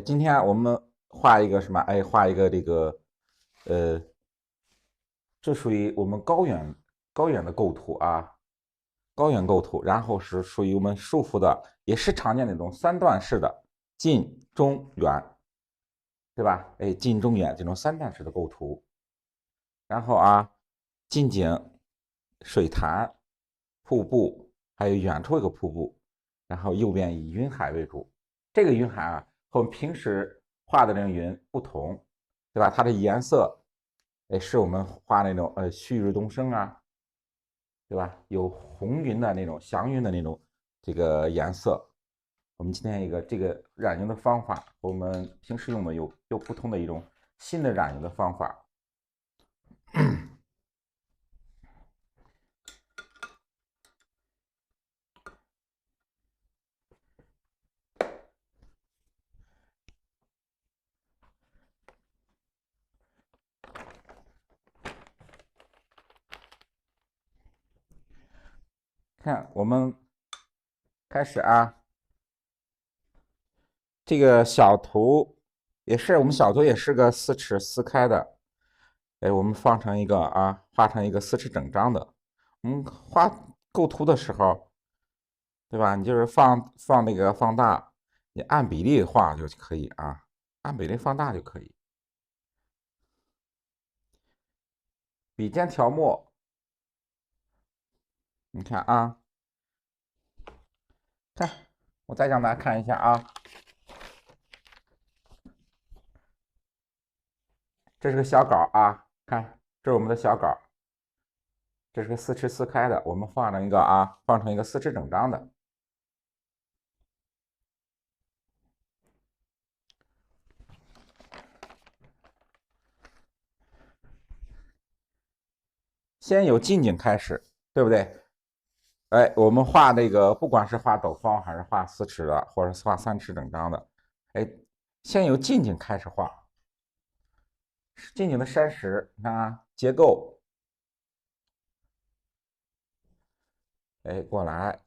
今天我们画一个什么？画一个这个，呃，这属于我们高远的构图啊，高远构图。然后是属于我们束缚的，也是常见的那种三段式的近、中、远，对吧？近、中、远这种三段式的构图。然后近景、水潭、瀑布，还有远处一个瀑布。然后右边以云海为主。这个云海和我们平时画的那种云不同，对吧？它的颜色，是我们画那种旭日东升啊，对吧？有红云的那种祥云的那种这个颜色。我们今天一个这个染油的方法，和我们平时用的有不同的一种新的染油的方法。看，我们开始啊。这个小图也是我们小图也是个4尺4开的。我们放成一个画成一个4尺整张的。我们画构图的时候，对吧？你就是放那个放大，你按比例画就可以啊，按比例放大就可以。笔尖调墨，你看啊，看，我再让大家看一下啊，这是个小稿啊，看，这是我们的小稿，这是个4尺4开的，我们放成一个4尺整张的。先由近景开始，对不对？我们画那个，不管是画斗方还是画4尺的，或者是画3尺整张的，先由近景开始画。近景的山石，你看结构，过来，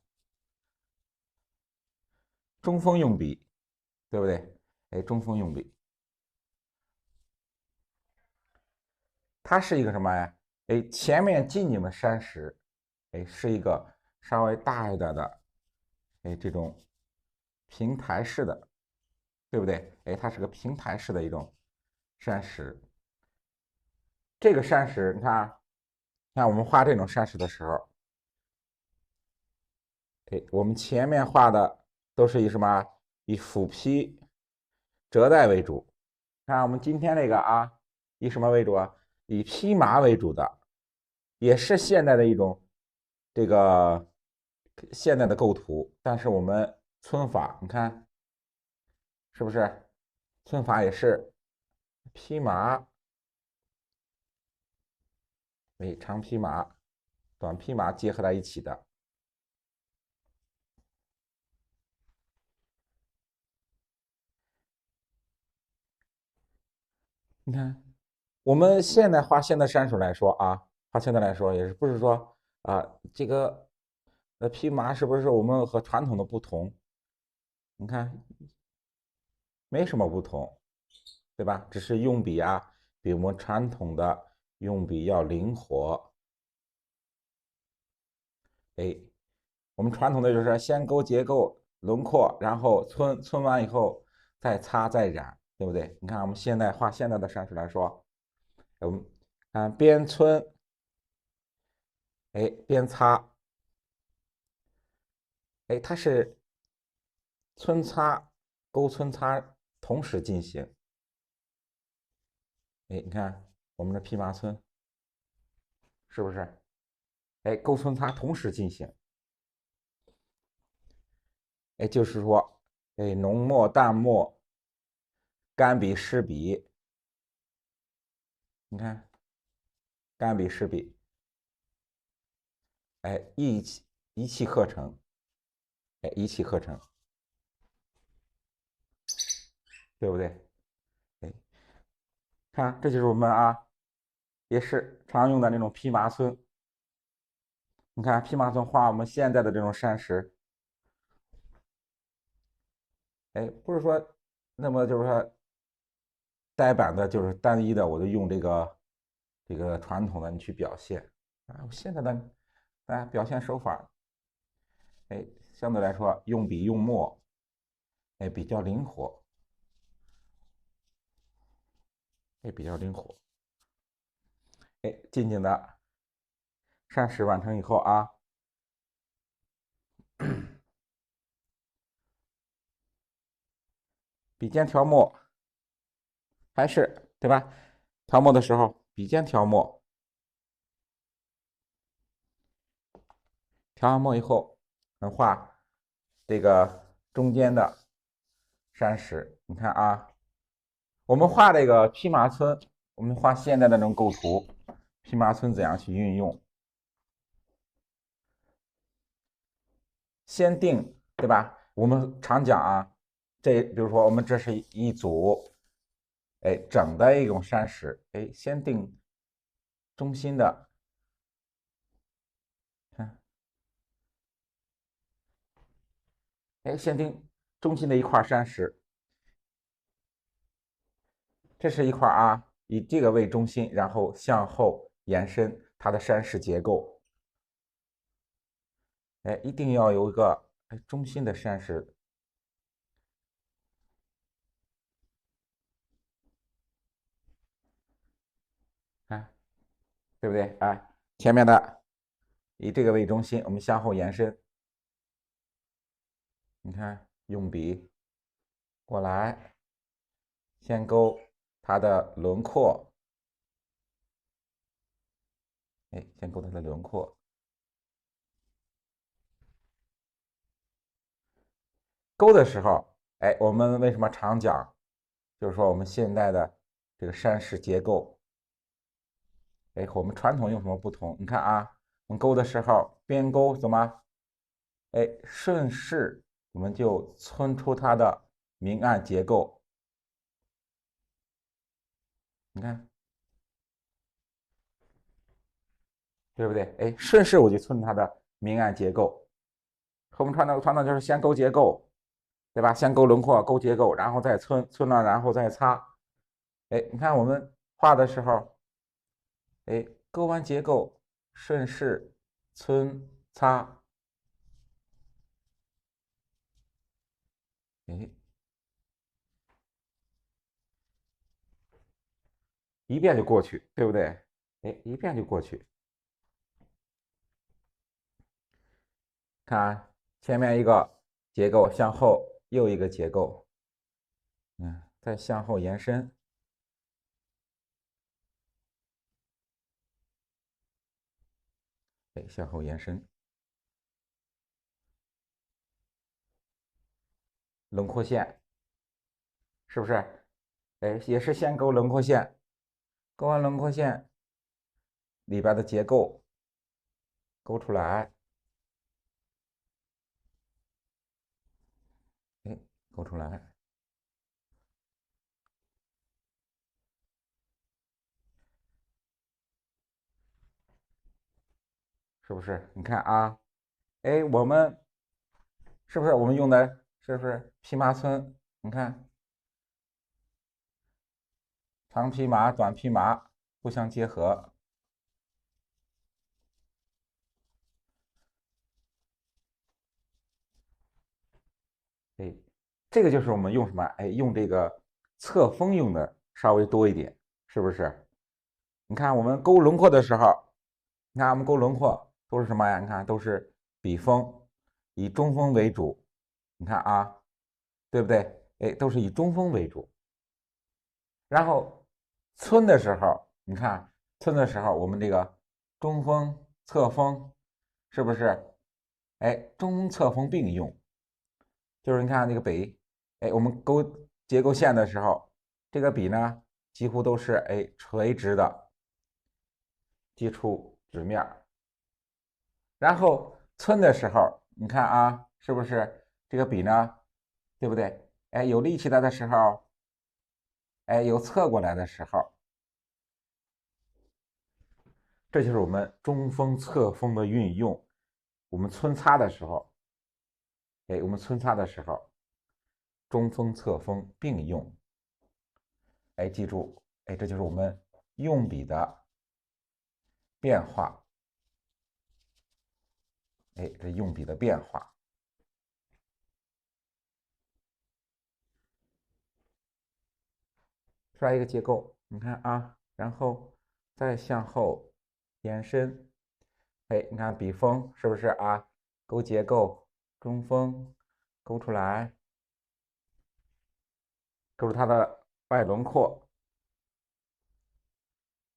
中锋用笔，对不对？中锋用笔，它是一个什么呀？前面近景的山石，是一个稍微大一点的，这种平台式的，对不对？它是个平台式的一种山石。这个山石，你看我们画这种山石的时候，我们前面画的都是以什么？以斧劈折带为主。看我们今天这个以什么为主啊？以披麻为主的，也是现代的一种这个现代的构图。但是我们皴法，你看是不是？皴法也是披麻，长披麻、短披麻结合在一起的。你看，我们现在画现代山水来说画现在来说也是不是说这个披麻是不是我们和传统的不同？你看没什么不同，对吧？只是用笔比我们传统的用笔要灵活。哎，我们传统的就是先勾结构轮廓，然后皴完以后再擦再染，对不对？你看我们现在画现在的山水来说，我们看边皴边擦，它是皴擦勾皴擦同时进行。你看我们的披麻皴是不是？勾皴擦同时进行。就是说，浓墨淡墨，干笔湿笔，你看干笔湿笔，一气呵成，一气呵成，对不对？哎，看这就是我们也是常用的那种披麻皴。你看披麻皴画我们现在的这种山石，不是说那么就是说，呆板的就是单一的，我就用这个传统的你去表现啊。现在的表现手法，哎，相对来说用笔用墨，哎，比较灵活，哎，比较灵活。哎，静静的善始完成以后啊，笔尖调墨，还是对吧？调墨的时候，笔尖调墨，调完墨以后，画这个中间的山石。你看啊，我们画这个匹马村，我们画现在的那种构图，匹马村怎样去运用？先定，对吧？我们常讲啊，比如说我们这是一组，哎，整的一种山石，哎，先定中心的，看，哎，先定中心的一块山石，这是一块啊，以这个为中心，然后向后延伸它的山石结构，哎，一定要有一个中心的山石，看，对不对？哎，前面的以这个为中心，我们向后延伸，你看，用笔过来，先勾它的轮廓，哎，先勾它的轮廓。勾的时候，哎，我们为什么常讲，就是说我们现在的这个山石结构，哎，和我们传统有什么不同？你看啊，我们勾的时候，边勾怎么？哎，顺势我们就皴出它的明暗结构。你看，对不对？哎，顺势我就皴它的明暗结构。和我们传统就是先勾结构，对吧？先勾轮廓，勾结构，然后再皴了，然后再擦。哎，你看我们画的时候，哎，勾完结构，顺势皴擦，哎，一遍就过去，对不对？哎，一遍就过去。看前面一个结构向后，又一个结构，再向后延伸，哎，向后延伸，轮廓线是不是？哎，也是先勾轮廓线，勾完轮廓线里边的结构勾出来，哎，勾出来，是不是？你看啊，哎，我们是不是我们用的是不是匹马村？你看长匹马、短匹马互相结合，哎，这个就是我们用什么？哎，用这个侧锋用的稍微多一点，是不是？你看我们勾轮廓的时候，你看我们勾轮廓都是什么呀？你看都是笔锋，以中锋为主。你看啊，对不对？哎，都是以中锋为主。然后皴的时候，你看皴的时候，我们这个中锋、侧锋是不是？哎，中侧锋并用，就是你看那个笔，哎，我们勾结构线的时候，这个笔呢几乎都是哎垂直的，击出直面。然后皴的时候，你看啊，是不是这个笔呢？对不对？哎，有立起来的时候，哎，有侧过来的时候，这就是我们中锋、侧锋的运用。我们皴擦的时候，哎，我们皴擦的时候，中锋、侧锋并用。哎，记住，哎，这就是我们用笔的变化。哎，这用笔的变化。出来一个结构，你看啊，然后再向后延伸。哎，你看笔锋是不是啊？勾结构，中锋勾出来，勾出它的外轮廓。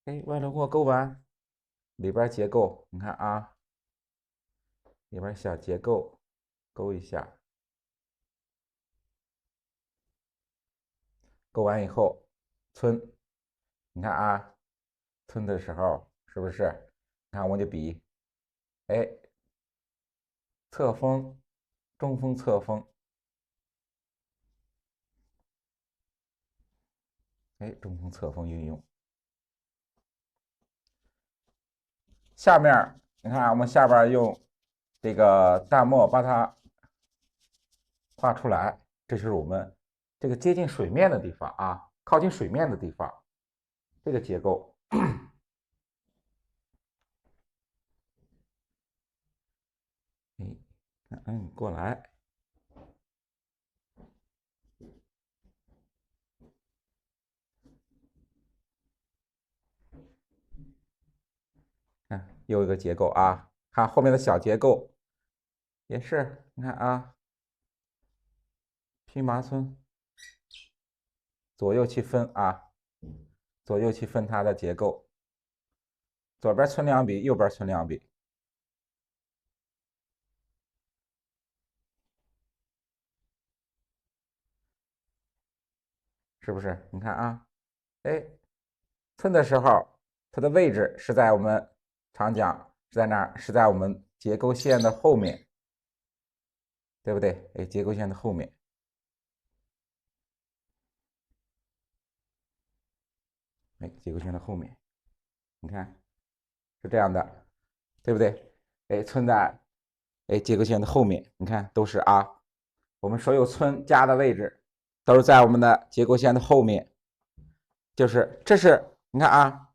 哎，外轮廓勾完，里边结构，你看啊，里边小结构勾一下，勾完以后皴，你看啊，皴的时候是不是？你看我的笔，哎，侧锋、中锋、侧锋。哎，中锋、侧锋运用。下面你看，我们下边用这个淡墨把它画出来，这就是我们这个接近水面的地方啊，靠近水面的地方，这个结构。过来。看又一个结构啊，看后面的小结构也是，你看啊，蓖麻皴，左右去分啊，左右去分它的结构，左边皴两笔，右边皴两笔，是不是？你看啊，哎，皴的时候，它的位置是在我们常讲是在哪儿？是在我们结构线的后面，对不对？哎，结构线的后面。哎，结构线的后面，你看是这样的，对不对？哎，皴在结构线的后面，你看都是啊，我们所有皴加的位置都是在我们的结构线的后面，就是这是你看啊，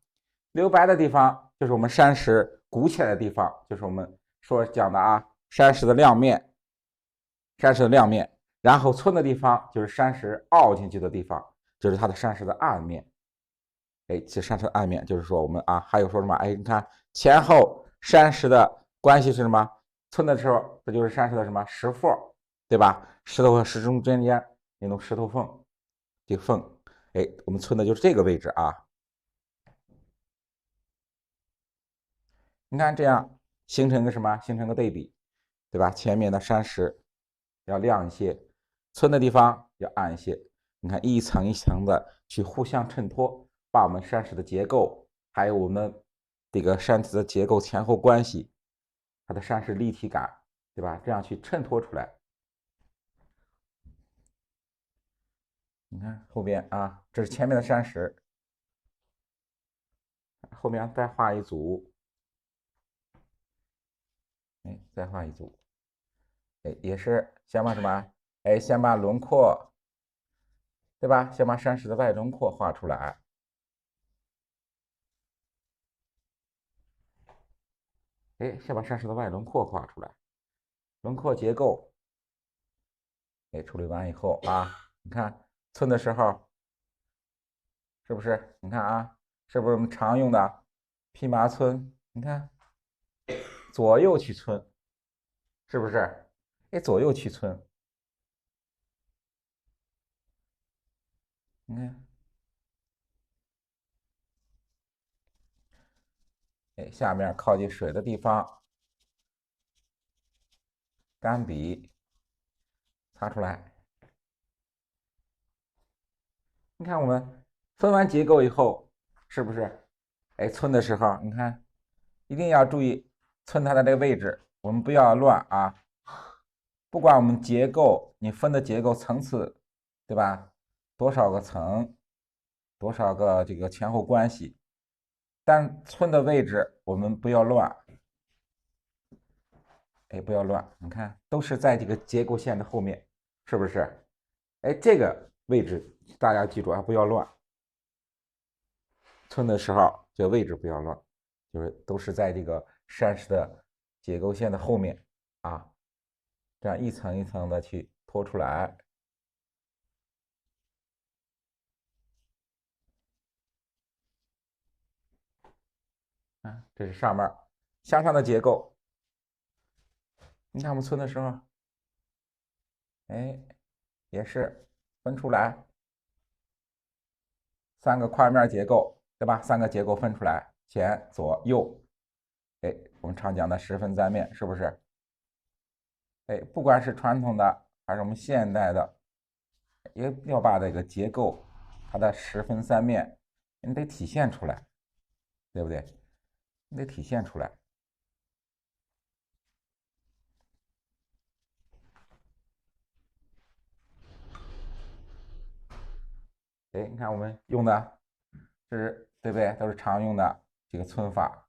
留白的地方就是我们山石鼓起来的地方，就是我们说讲的啊，山石的亮面，山石的亮面，然后皴的地方就是山石凹进去的地方，就是它的山石的暗面。哎，这山石的暗面就是说我们啊，还有说什么？哎，你看前后山石的关系是什么？皴的时候，这就是山石的什么石缝，对吧？石头和石中间那种石头缝，这个缝，哎，我们皴的就是这个位置啊。你看这样形成个什么？形成个对比，对吧？前面的山石要亮一些，皴的地方要暗一些。你看一层一层的去互相衬托，把我们山石的结构，还有我们这个山石的结构前后关系，它的山石立体感，对吧？这样去衬托出来。你看后边啊，这是前面的山石，后面再画一组，哎，再画一组，哎，也是先把什么？哎，先把轮廓，对吧？先把山石的外轮廓画出来。哎，先把山石的外轮廓画出来，轮廓结构，哎，处理完以后啊，你看皴的时候是不是？你看啊，是不是我们常用的蓖麻皴？你看左右去皴，是不是？哎，左右去皴，你看，哎，下面靠近水的地方，干笔擦出来。你看我们分完结构以后，是不是？哎，皴的时候，你看一定要注意皴它的这个位置，我们不要乱啊。不管我们结构，你分的结构层次，对吧？多少个层，多少个这个前后关系，但皴的位置我们不要乱，哎，不要乱。你看，都是在这个结构线的后面，是不是？哎，这个位置大家记住啊，不要乱。寸的时候，这个位置不要乱，就是都是在这个山石的结构线的后面啊，这样一层一层的去拖出来。啊，这是上面向上的结构。你看我们寸的时候，哎，也是分出来3个块面结构，对吧？3个结构分出来，前左右，哎，我们常讲的十分三面，是不是？哎，不管是传统的还是我们现代的，也要把这个结构它的十分三面，你得体现出来，对不对？你得体现出来。哎，你看我们用的是对不对？都是常用的这个皴法。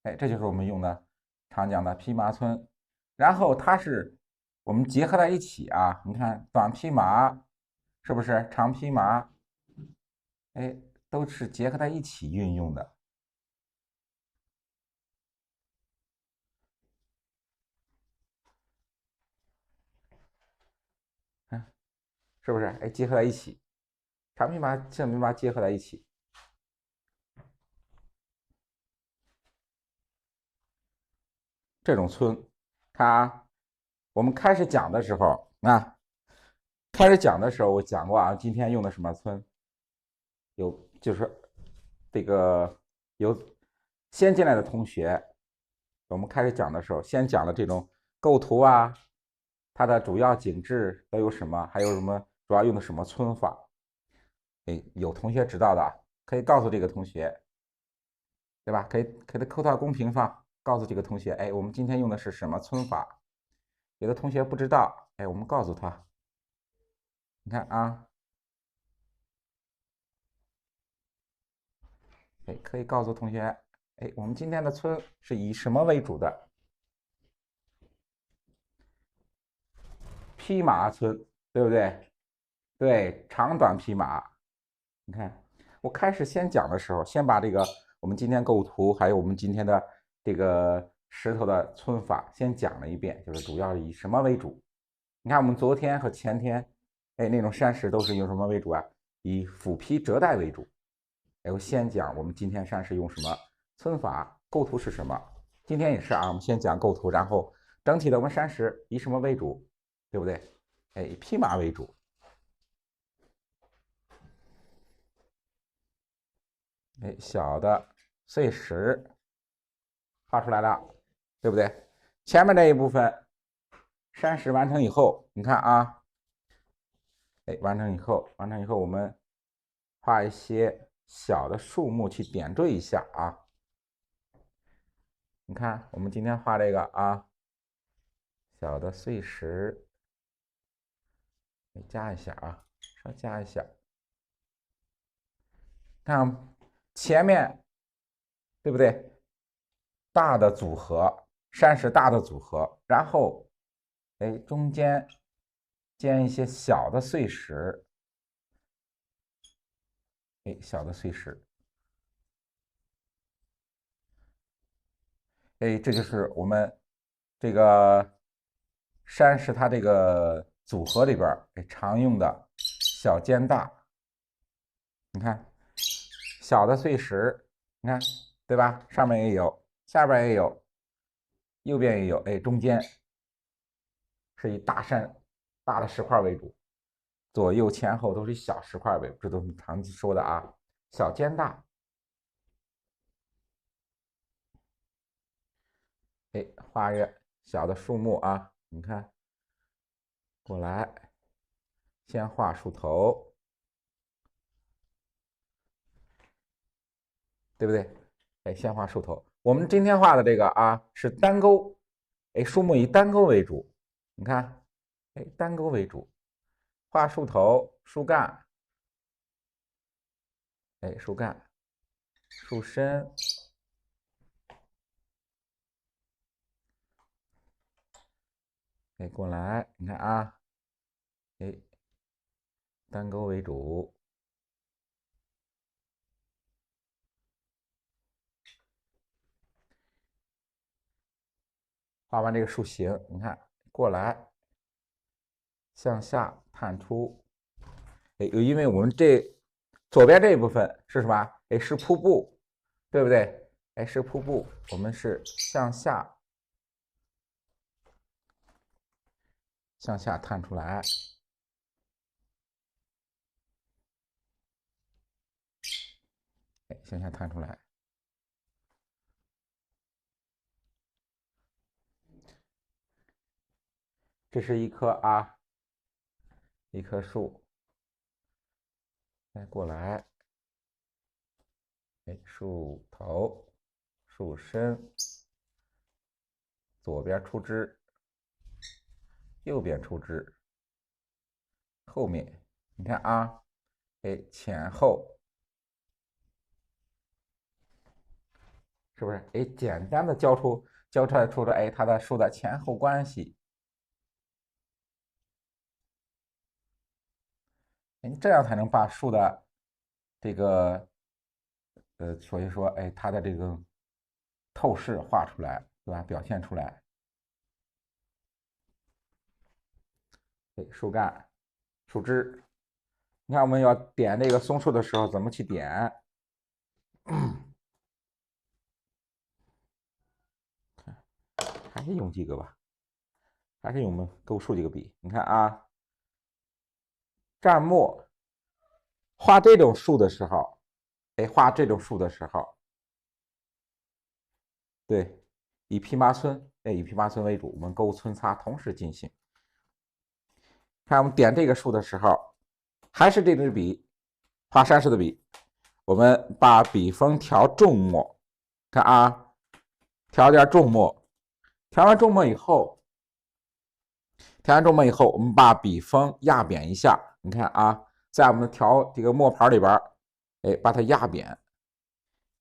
哎，这就是我们用的常讲的匹马皴。然后它是我们结合在一起啊，你看短匹马是不是长匹马？哎，都是结合在一起运用的。嗯，是不是？哎，结合在一起，长匹马、小匹马结合在一起。这种皴，看啊，我们开始讲的时候啊，开始讲的时候我讲过啊，今天用的什么皴？有就是这个有先进来的同学，我们开始讲的时候，先讲了这种构图啊，它的主要景致都有什么，还有什么主要用的什么皴法？哎，有同学知道的，可以告诉这个同学，对吧？可以给他扣到公屏上，告诉这个同学，哎，我们今天用的是什么皴法？有的同学不知道，哎，我们告诉他，你看啊，哎，可以告诉同学，哎，我们今天的皴是以什么为主的？匹马皴，对不对？对，长短匹马。你看，我开始先讲的时候，先把这个我们今天构图，还有我们今天的这个石头的皴法先讲了一遍，就是主要以什么为主？你看我们昨天和前天，哎，那种山石都是用什么为主啊？以斧劈折带为主。哎，我先讲我们今天山石用什么皴法，构图是什么？今天也是啊，我们先讲构图，然后整体的我们山石以什么为主，对不对？哎，以匹马为主。哎，小的碎石画出来了，对不对？前面这一部分山石完成以后，你看啊，哎，完成以后，我们画一些小的树木去点缀一下啊。你看，我们今天画这个啊，小的碎石，加一下啊，稍加一下。看前面，对不对？大的组合，山石大的组合，然后，哎，中间建一些小的碎石，哎，小的碎石，哎，这就是我们这个山石它这个组合里边哎常用的小兼大。你看，小的碎石，你看，对吧？上面也有，下边也有，右边也有，哎，中间是以大的石块为主，左右前后都是以小石块为主，这都是常说的啊，小兼大。哎，画一个小的树木啊，你看，过来，先画树头，对不对？哎，先画树头。我们今天画的这个啊是单钩，哎，树木以单钩为主。你看，哎，单钩为主，画树头、树干，哎，树干、树身，哎，过来，你看啊，哎，单钩为主，画完这个树形，你看过来，向下探出，哎，因为我们这左边这一部分是什么？哎，是瀑布，对不对？哎，是瀑布，我们是向下探出来，哎，向下探出来。这是一棵啊，一棵树，再过来，哎，树头、树身，左边出枝，右边出枝，后面你看啊，哎，前后是不是？哎，简单的教出来哎它的树的前后关系，哎，这样才能把树的这个所以说哎它的这个透视画出来，对吧？表现出来。哎，树干、树枝，你看我们要点这个松树的时候怎么去点？还是用几个吧，还是用我们勾竖几个笔。你看啊，蘸墨画这种树的时候，哎，画这种树的时候，对，以蓖麻村，哎，以蓖麻村为主，我们勾皴擦同时进行。看我们点这个树的时候，还是这支笔，画山石的笔，我们把笔锋调重墨，看啊，调点重墨，调完重墨以后，我们把笔锋压扁一下，你看啊，在我们调这个墨盘里边，哎，把它压扁，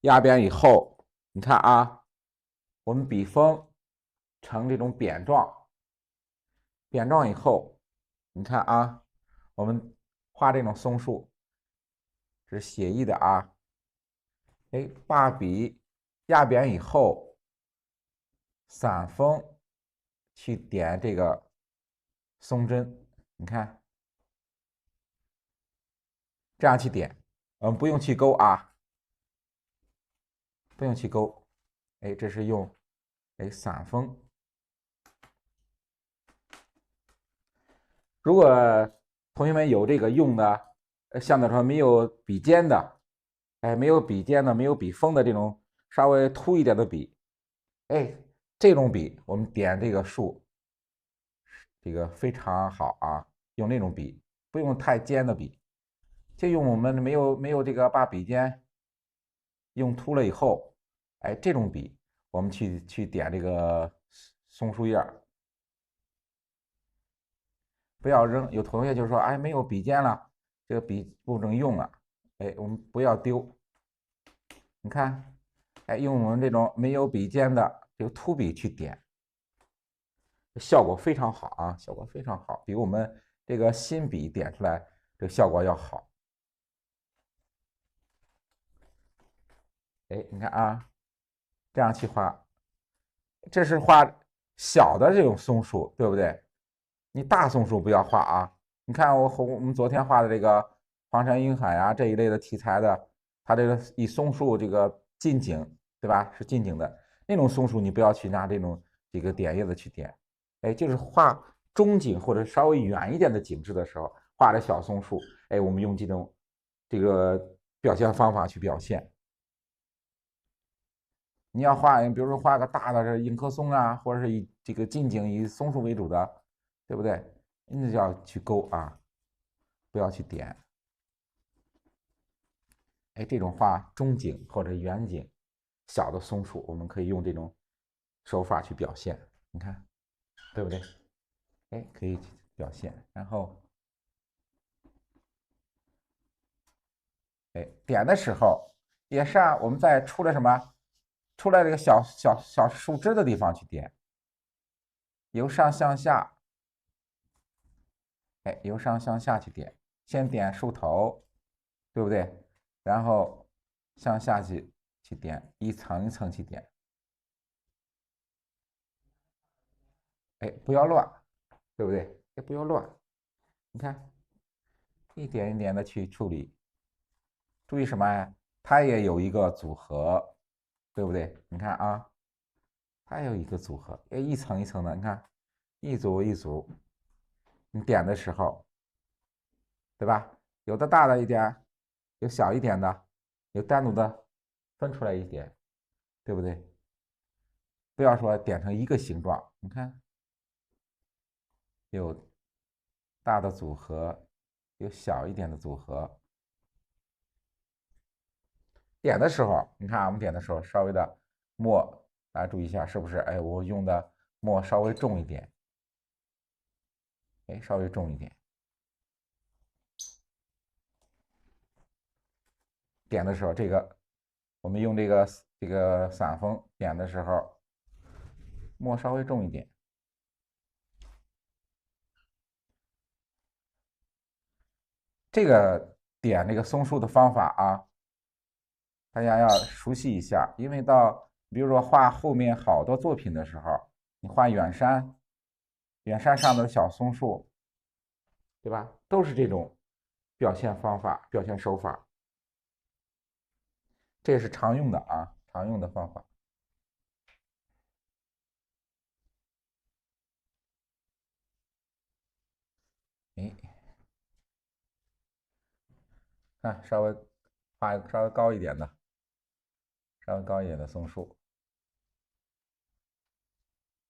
压扁以后，你看啊，我们笔锋呈这种扁状，扁状以后，你看啊，我们画这种松树是写意的啊，哎，把笔压扁以后，散锋去点这个松针，你看这样去点，不用去勾啊，不用去勾，哎，这是用散锋。如果同学们有这个用的，相对来说没有笔尖的，哎，没有笔尖的，没有笔锋的这种稍微凸一点的笔，哎，这种笔我们点这个树，这个非常好啊，用那种笔，不用太尖的笔，就用我们没有这个把笔尖用秃了以后，哎，这种笔我们去点这个松树叶，不要扔。有同学就说，哎，没有笔尖了，这个笔不能用了，哎，我们不要丢。你看，哎，用我们这种没有笔尖的这个秃笔去点，效果非常好啊，效果非常好，比我们这个新笔点出来这个效果要好。哎，你看啊，这样去画，这是画小的这种松树，对不对？你大松树不要画啊。你看我们昨天画的这个黄山云海啊这一类的题材的，它这个以松树这个近景，对吧？是近景的那种松树，你不要去拿这个点叶子去点。哎，就是画中景或者稍微远一点的景致的时候，画的小松树，哎，我们用这个表现方法去表现。你要画，比如说画个大的这迎客松啊，或者是以这个近景以松树为主的，对不对？你就要去勾啊，不要去点。哎，这种画中景或者远景，小的松树，我们可以用这种手法去表现。你看，对不对？哎，可以表现。然后，哎，点的时候也是啊，我们在出了什么，出来这个小树枝的地方去点，由上向下哎，由上向下去点，先点树头，对不对？然后向下去点，一层一层去点。哎，不要乱，对不对？哎，不要乱，你看，一点一点的去处理。注意什么呀？它也有一个组合，对不对？你看啊，它有一个组合，哎，一层一层的，你看，一组一组，你点的时候，对吧？有的大的一点，有小一点的，有单独的分出来一点，对不对？不要说点成一个形状，你看，有大的组合，有小一点的组合。点的时候，你看我们点的时候，稍微的墨，大家注意一下，是不是？哎，我用的墨稍微重一点，哎，稍微重一点。点的时候，这个我们用这个散锋点的时候，墨稍微重一点。这个点这个松树的方法啊，大家要熟悉一下，因为到比如说画后面好多作品的时候，你画远山，远山上的小松树，对吧？都是这种表现方法、表现手法，这也是常用的啊，常用的方法。哎，看稍微画稍微高一点的，稍微高一点的松树，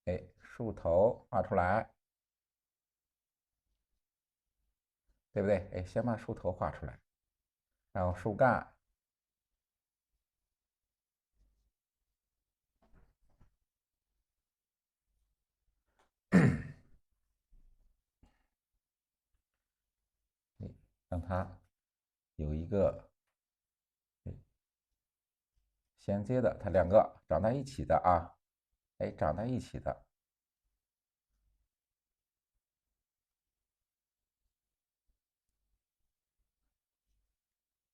哎，树头画出来，对不对？哎，先把树头画出来，然后树干。让它有一个衔接的，它两个长在一起的啊，哎，长在一起的，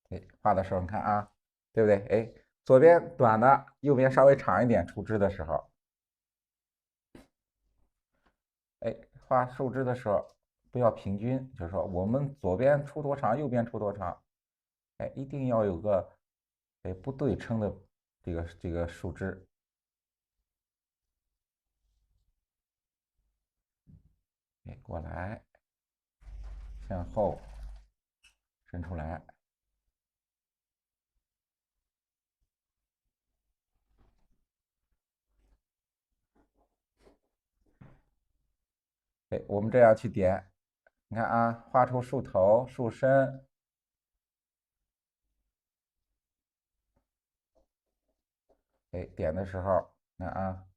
哎，画的时候你看啊，对不对？哎，左边短的，右边稍微长一点，出枝的时候，哎，画树枝的时候不要平均，就是说我们左边出多长，右边出多长，哎，一定要有个哎不对称的这个树枝，哎，过来向后伸出来。哎，我们这样去点，你看啊，画出树头、树身，哎，点的时候，看啊，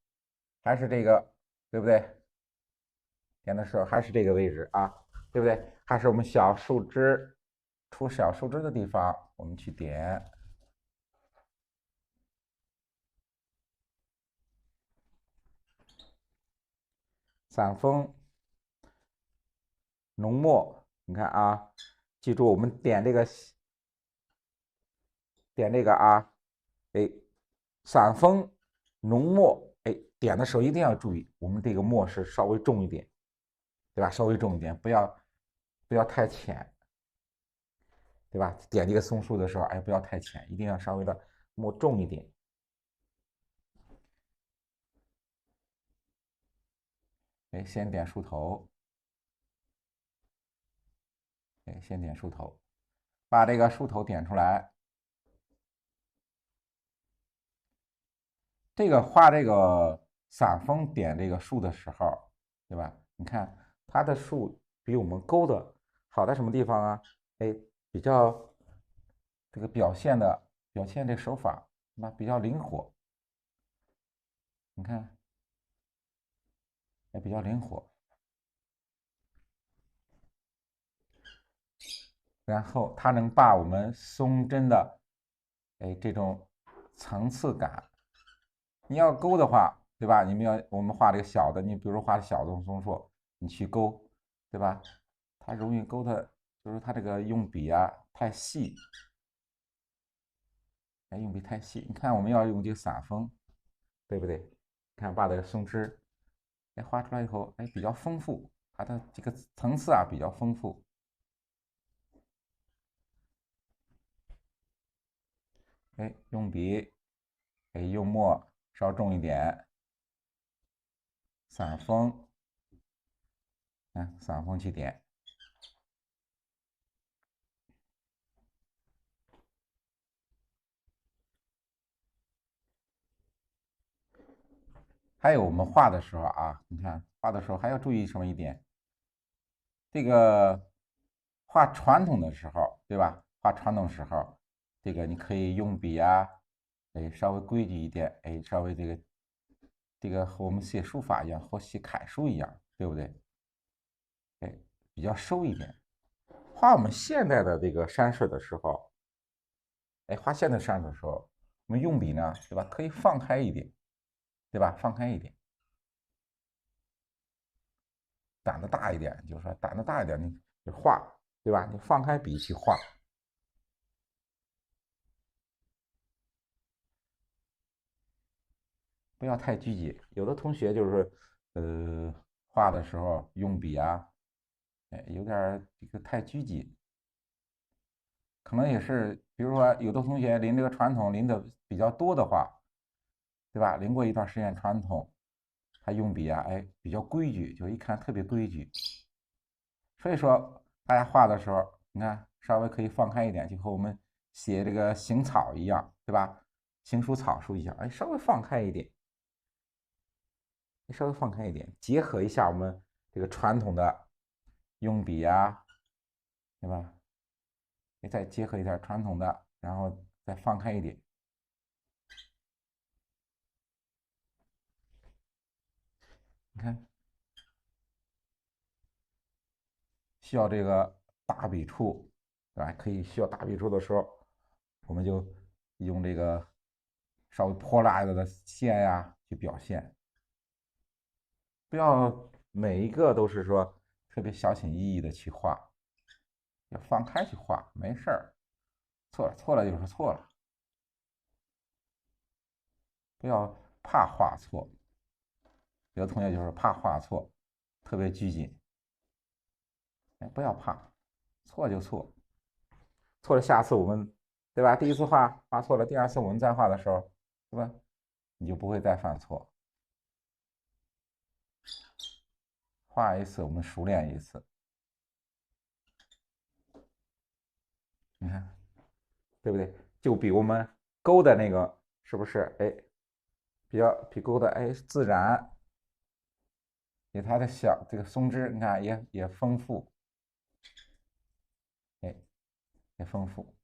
还是这个，对不对？点的时候还是这个位置啊，对不对？还是我们小树枝出小树枝的地方，我们去点。散锋、浓墨，你看啊，记住我们点这个啊，哎，散锋、浓墨，哎，点的时候一定要注意，我们这个墨是稍微重一点，对吧？稍微重一点，不要太浅，对吧？点这个松树的时候，哎，不要太浅，一定要稍微的墨重一点。哎，先点树头，哎，先点树头，把这个树头点出来。这个画这个散锋点这个树的时候，对吧？你看它的树比我们勾的好在什么地方啊？哎，比较这个表现这手法，那比较灵活。你看，哎，比较灵活。然后它能把我们松针的，哎，这种层次感，你要勾的话，对吧？我们画这个小的，你比如说画小的松树，你去勾，对吧？它容易勾的，就是它这个用笔啊太细，哎，用笔太细。你看我们要用这个散锋，对不对？看把这个松枝，哎，画出来以后，哎，比较丰富，它的这个层次啊比较丰富。哎，用笔，哎，用墨稍重一点，散锋，散锋去点。还有我们画的时候啊，你看画的时候还要注意什么一点？这个画传统的时候，对吧？画传统时候，这个你可以用笔啊，哎，稍微规矩一点，哎，稍微这个和我们写书法一样，和写楷书一样，对不对？哎，比较收一点。画我们现代的这个山水的时候，哎，画现代山水的时候，我们用笔呢，对吧？可以放开一点，对吧？放开一点，胆子大一点，就是说胆子大一点，你画，对吧？你放开笔去画。不要太拘谨。有的同学就是，画的时候用笔啊，哎，有点这个太拘谨，可能也是，比如说有的同学临这个传统临的比较多的话，对吧？临过一段时间传统，他用笔啊，哎，比较规矩，就一看特别规矩。所以说，大家画的时候，你看稍微可以放开一点，就和我们写这个行草一样，对吧？行书、草书一样，哎，稍微放开一点。稍微放开一点，结合一下我们这个传统的用笔啊，对吧？你再结合一下传统的，然后再放开一点。你看，需要这个大笔触，对吧？可以需要大笔触的时候，我们就用这个稍微泼辣的线呀去表现，不要每一个都是说特别小心翼翼的去画，要放开去画，没事儿，错了就是错了，不要怕画错。有的同学就是怕画错，特别拘谨，哎，不要怕，错就错，错了下次我们，对吧？第一次画错了，第二次我们再画的时候，对吧？你就不会再犯错，画一次我们熟练一次，你看对不对？就比我们勾的那个是不是？哎，比勾的哎自然，比它的小这个松枝，你看也丰富，哎，也丰富。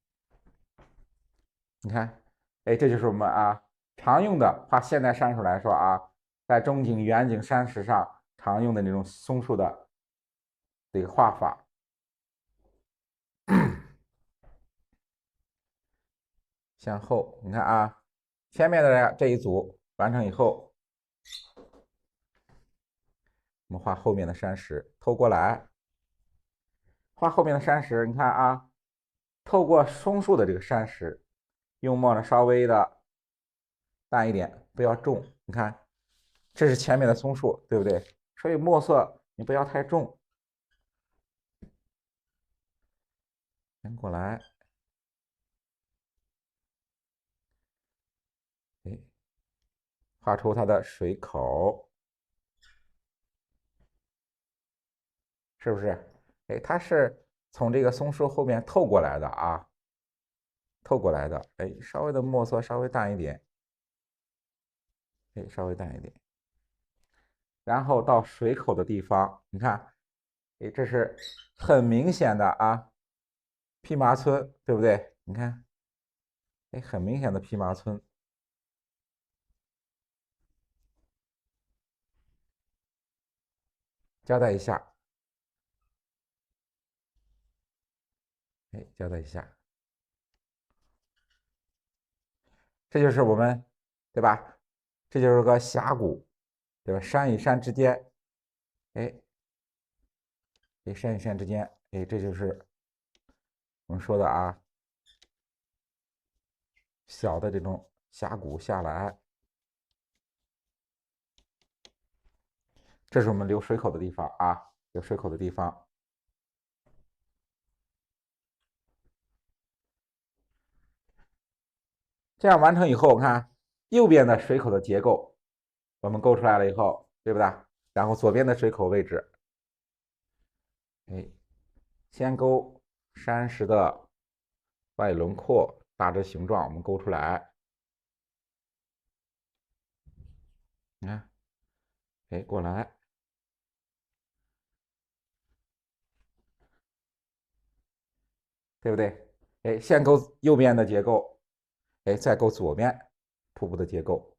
你看，哎，这就是我们啊常用的画现代山水来说啊，在中景、远景山石上常用的那种松树的这个画法。向后，你看啊，前面的这一组完成以后，我们画后面的山石，透过来，画后面的山石，你看啊，透过松树的这个山石，用墨呢稍微的淡一点，不要重。你看，这是前面的松树，对不对？所以墨色你不要太重，先过来，哎，画出它的水口，是不是？哎，它是从这个松树后面透过来的啊，透过来的。哎，稍微的墨色稍微淡一点，哎，稍微淡一点。然后到水口的地方，你看，哎，这是很明显的啊，蓖麻村，对不对？你看，哎，很明显的蓖麻村，交代一下，哎，交代一下，这就是我们，对吧？这就是个峡谷，对吧？山与山之间，哎，山与山之间哎，这就是我们说的啊，小的这种峡谷下来，这是我们流水口的地方啊，流水口的地方。这样完成以后，我看右边的水口的结构我们勾出来了以后，对不对？然后左边的水口位置，哎，先勾山石的外轮廓大致形状，我们勾出来。你看，哎，过来，对不对？哎，先勾右边的结构，哎，再勾左边瀑布的结构，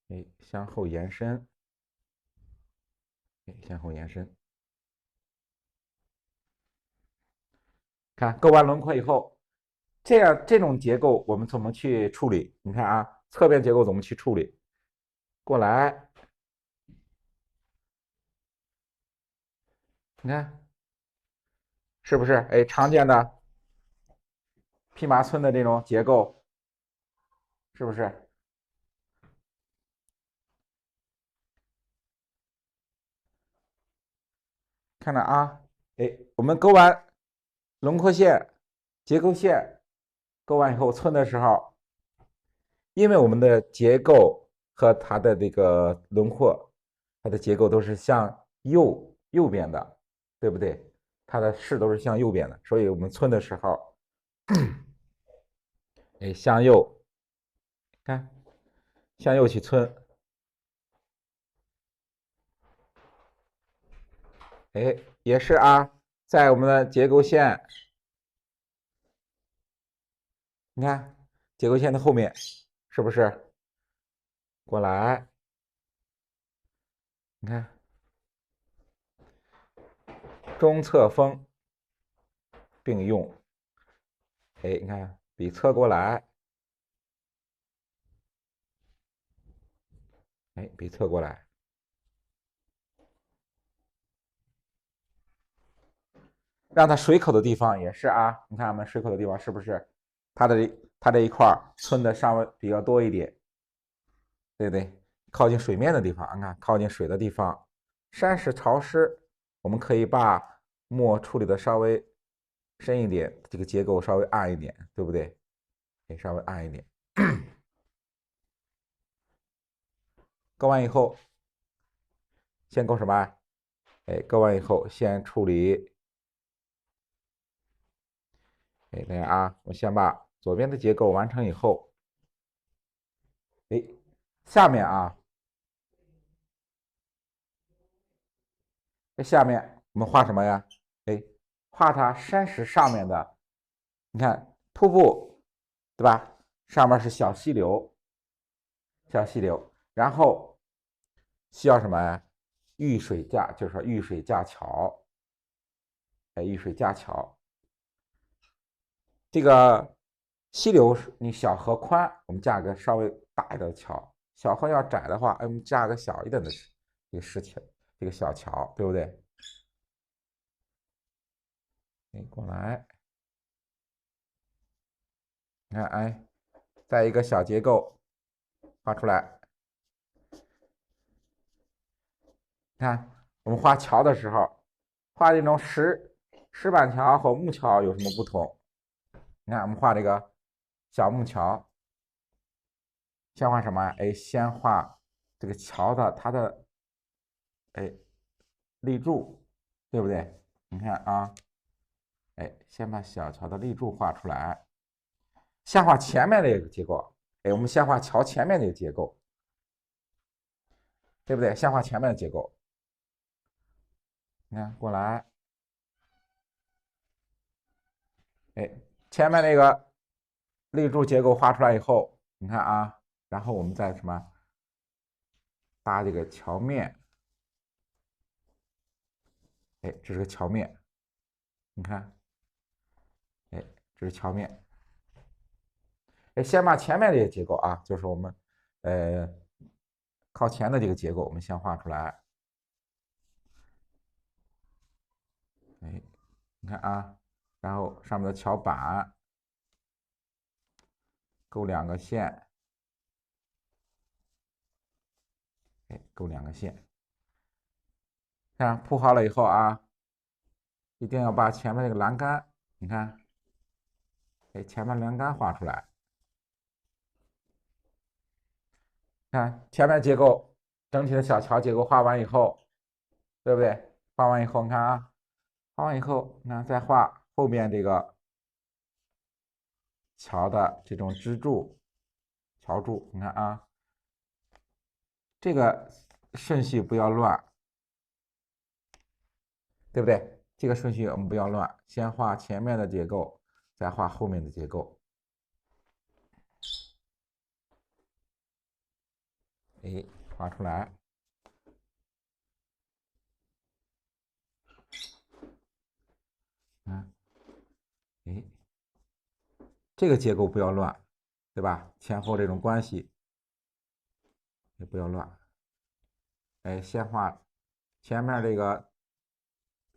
哎，向后延伸，哎，向后延伸。看勾完轮廓以后，这种结构我们怎么去处理？你看啊，侧边结构怎么去处理？过来，你看是不是？哎，常见的蓖麻村的这种结构，是不是？看着啊，哎，我们勾完轮廓线、结构线，勾完以后寸的时候，因为我们的结构和它的这个轮廓，它的结构都是向右边的，对不对？它的势都是向右边的，所以我们寸的时候，哎，向右，看，向右去寸，哎，也是啊，在我们的结构线，你看结构线的后面，是不是？过来，你看中侧锋并用，哎，你看笔侧过来，哎，笔侧过来，让它水口的地方也是啊，你看我们水口的地方是不是？它这一块寸的稍微比较多一点，对不对？靠近水面的地方，你看靠近水的地方，山石潮湿，我们可以把墨处理的稍微深一点，这个结构稍微暗一点，对不对？也稍微暗一点。勾完以后，先勾什么？哎，勾完以后先处理。哎，等下啊，我先把左边的结构完成以后，哎，下面啊，下面我们画什么呀？哎，画它山石上面的，你看瀑布，对吧？上面是小溪流，小溪流，然后需要什么呀？遇水架，就是说遇水架桥，哎，遇水架桥。这个溪流你小河宽，我们架个稍微大一点的桥；小河要窄的话，哎，我们架个小一点的这个石桥，这个小桥，对不对？哎，过来，你看，哎，再一个小结构画出来。看我们画桥的时候，画这种石板桥和木桥有什么不同？你看我们画这个小木桥，先画什么？哎，先画这个桥的它的哎立柱，对不对？你看啊，哎，先把小桥的立柱画出来，先画前面这个结构。哎，我们先画桥前面这个结构，对不对？先画前面的结构。你看过来，哎，前面那个立柱结构画出来以后，你看啊，然后我们再什么搭这个桥面，哎，这是个桥面，你看，哎，这是桥面，哎，先把前面这个结构啊，就是我们靠前的这个结构，我们先画出来，哎，你看啊，然后上面的桥板勾2个线，哎，勾2个线。这样铺好了以后啊，一定要把前面这个栏杆，你看，哎，前面栏杆画出来。看前面结构，整体的小桥结构画完以后，对不对？画完以后，你看啊，画完以后，你看再画后面这个桥的这种支柱、桥柱，你看啊，这个顺序不要乱，对不对？这个顺序我们不要乱，先画前面的结构，再画后面的结构。哎，画出来。嗯，哎，这个结构不要乱，对吧？前后这种关系也不要乱。哎，先画前面这个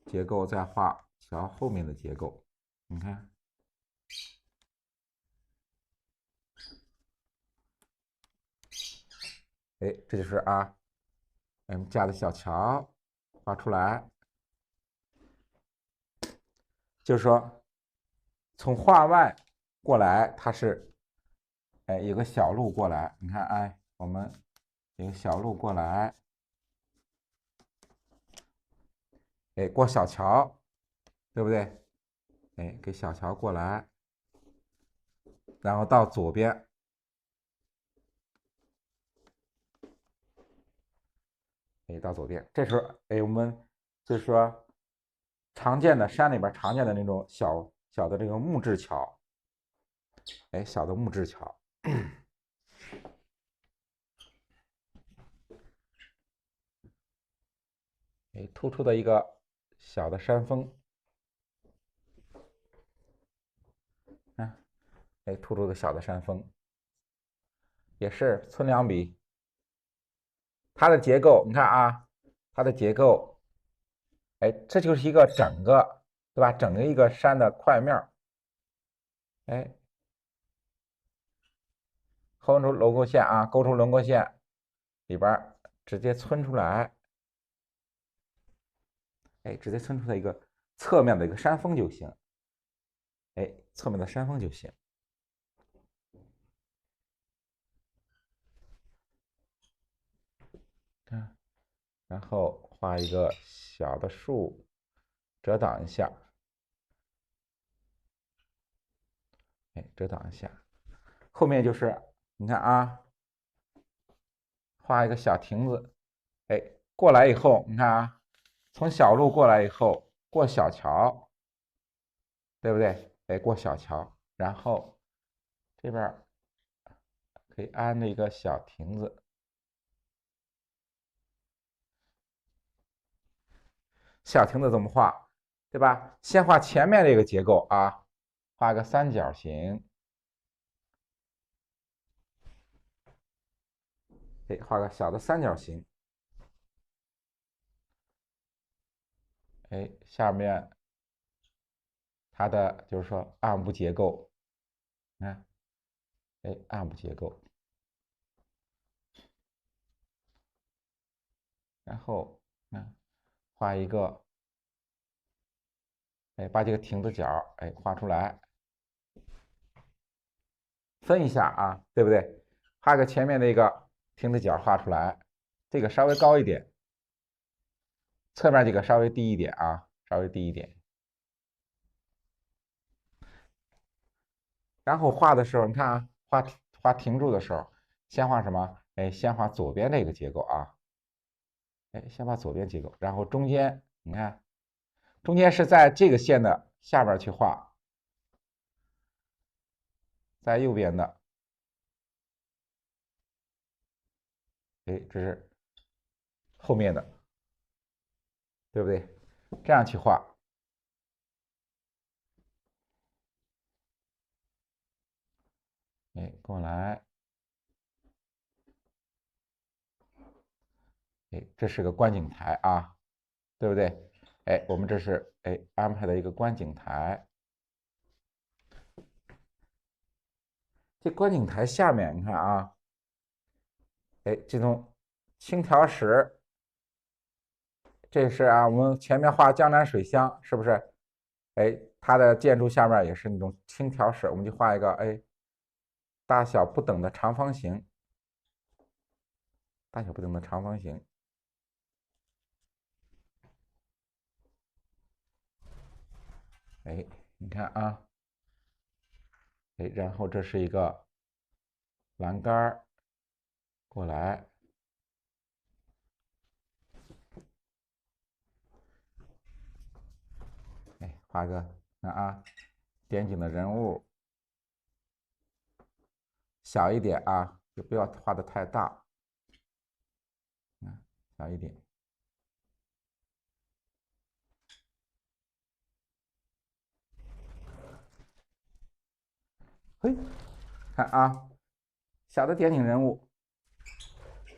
结构，再画桥后面的结构。你看，哎，这就是啊，我们架的小桥画出来，就是说从画外过来，它是哎有个小路过来，你看哎，我们有个小路过来，哎过小桥，对不对？哎，给小桥过来，然后到左边，哎到左边，这时候哎我们就是说常见的山里边常见的那种小小的这个木质桥，哎小的木质桥。哎，突出的一个小的山峰，啊，哎，突出的小的山峰，也是寸两笔。它的结构，你看啊，它的结构，哎，这就是一个整个，对吧？整个一个山的块面，哎，勾出轮廓线啊，勾出轮廓线，里边直接皴出来，哎，直接皴出来一个侧面的一个山峰就行，哎，侧面的山峰就行。看，然后画一个小的树，遮挡一下，哎，遮挡一下。后面就是你看啊，画一个小亭子，哎，过来以后，你看啊，从小路过来以后，过小桥，对不对？哎，过小桥，然后这边可以安一个小亭子。小亭子怎么画？对吧？先画前面这个结构啊，画个三角形，哎，画个小的三角形，哎，下面它的就是说暗部结构，看，哎，暗部结构，然后画一个，哎，把这个亭子角哎画出来，分一下啊，对不对？画个前面的一个亭子角画出来，这个稍微高一点，侧面这个稍微低一点啊，稍微低一点。然后画的时候，你看啊，画停住的时候，先画什么？哎，先画左边这个结构啊，哎，先把左边结构，然后中间，你看，中间是在这个线的下边去画，在右边的，哎，这是后面的，对不对？这样去画，哎，过来，哎，这是个观景台啊，对不对？哎，我们这是安排的一个观景台。这观景台下面你看啊，这种轻条石，这是啊，我们前面画江南水乡，是不是？它的建筑下面也是那种轻条石，我们就画一个大小不等的长方形，大小不等的长方形。你看啊，然后这是一个栏杆过来，画个看啊，点景的人物小一点啊，就不要画的太大，小一点。看啊，小的点景人物，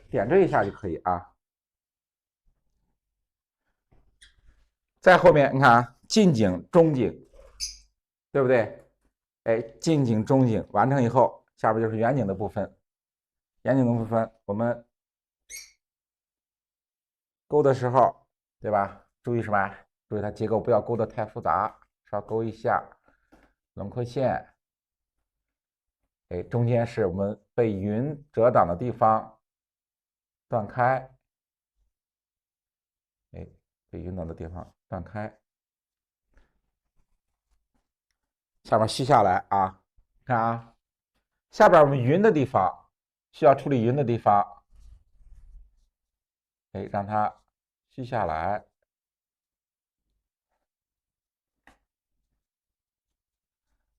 点缀一下就可以啊。在后面你看啊，近景、中景，对不对？近景、中景完成以后，下边就是远景的部分。远景的部分，我们勾的时候，对吧？注意什么？注意它结构不要勾得太复杂，稍勾一下轮廓线。中间是我们被云遮挡的地方，断开。被云挡的地方断开。下面虚下来啊，看啊，下边我们云的地方需要处理云的地方，让它虚下来。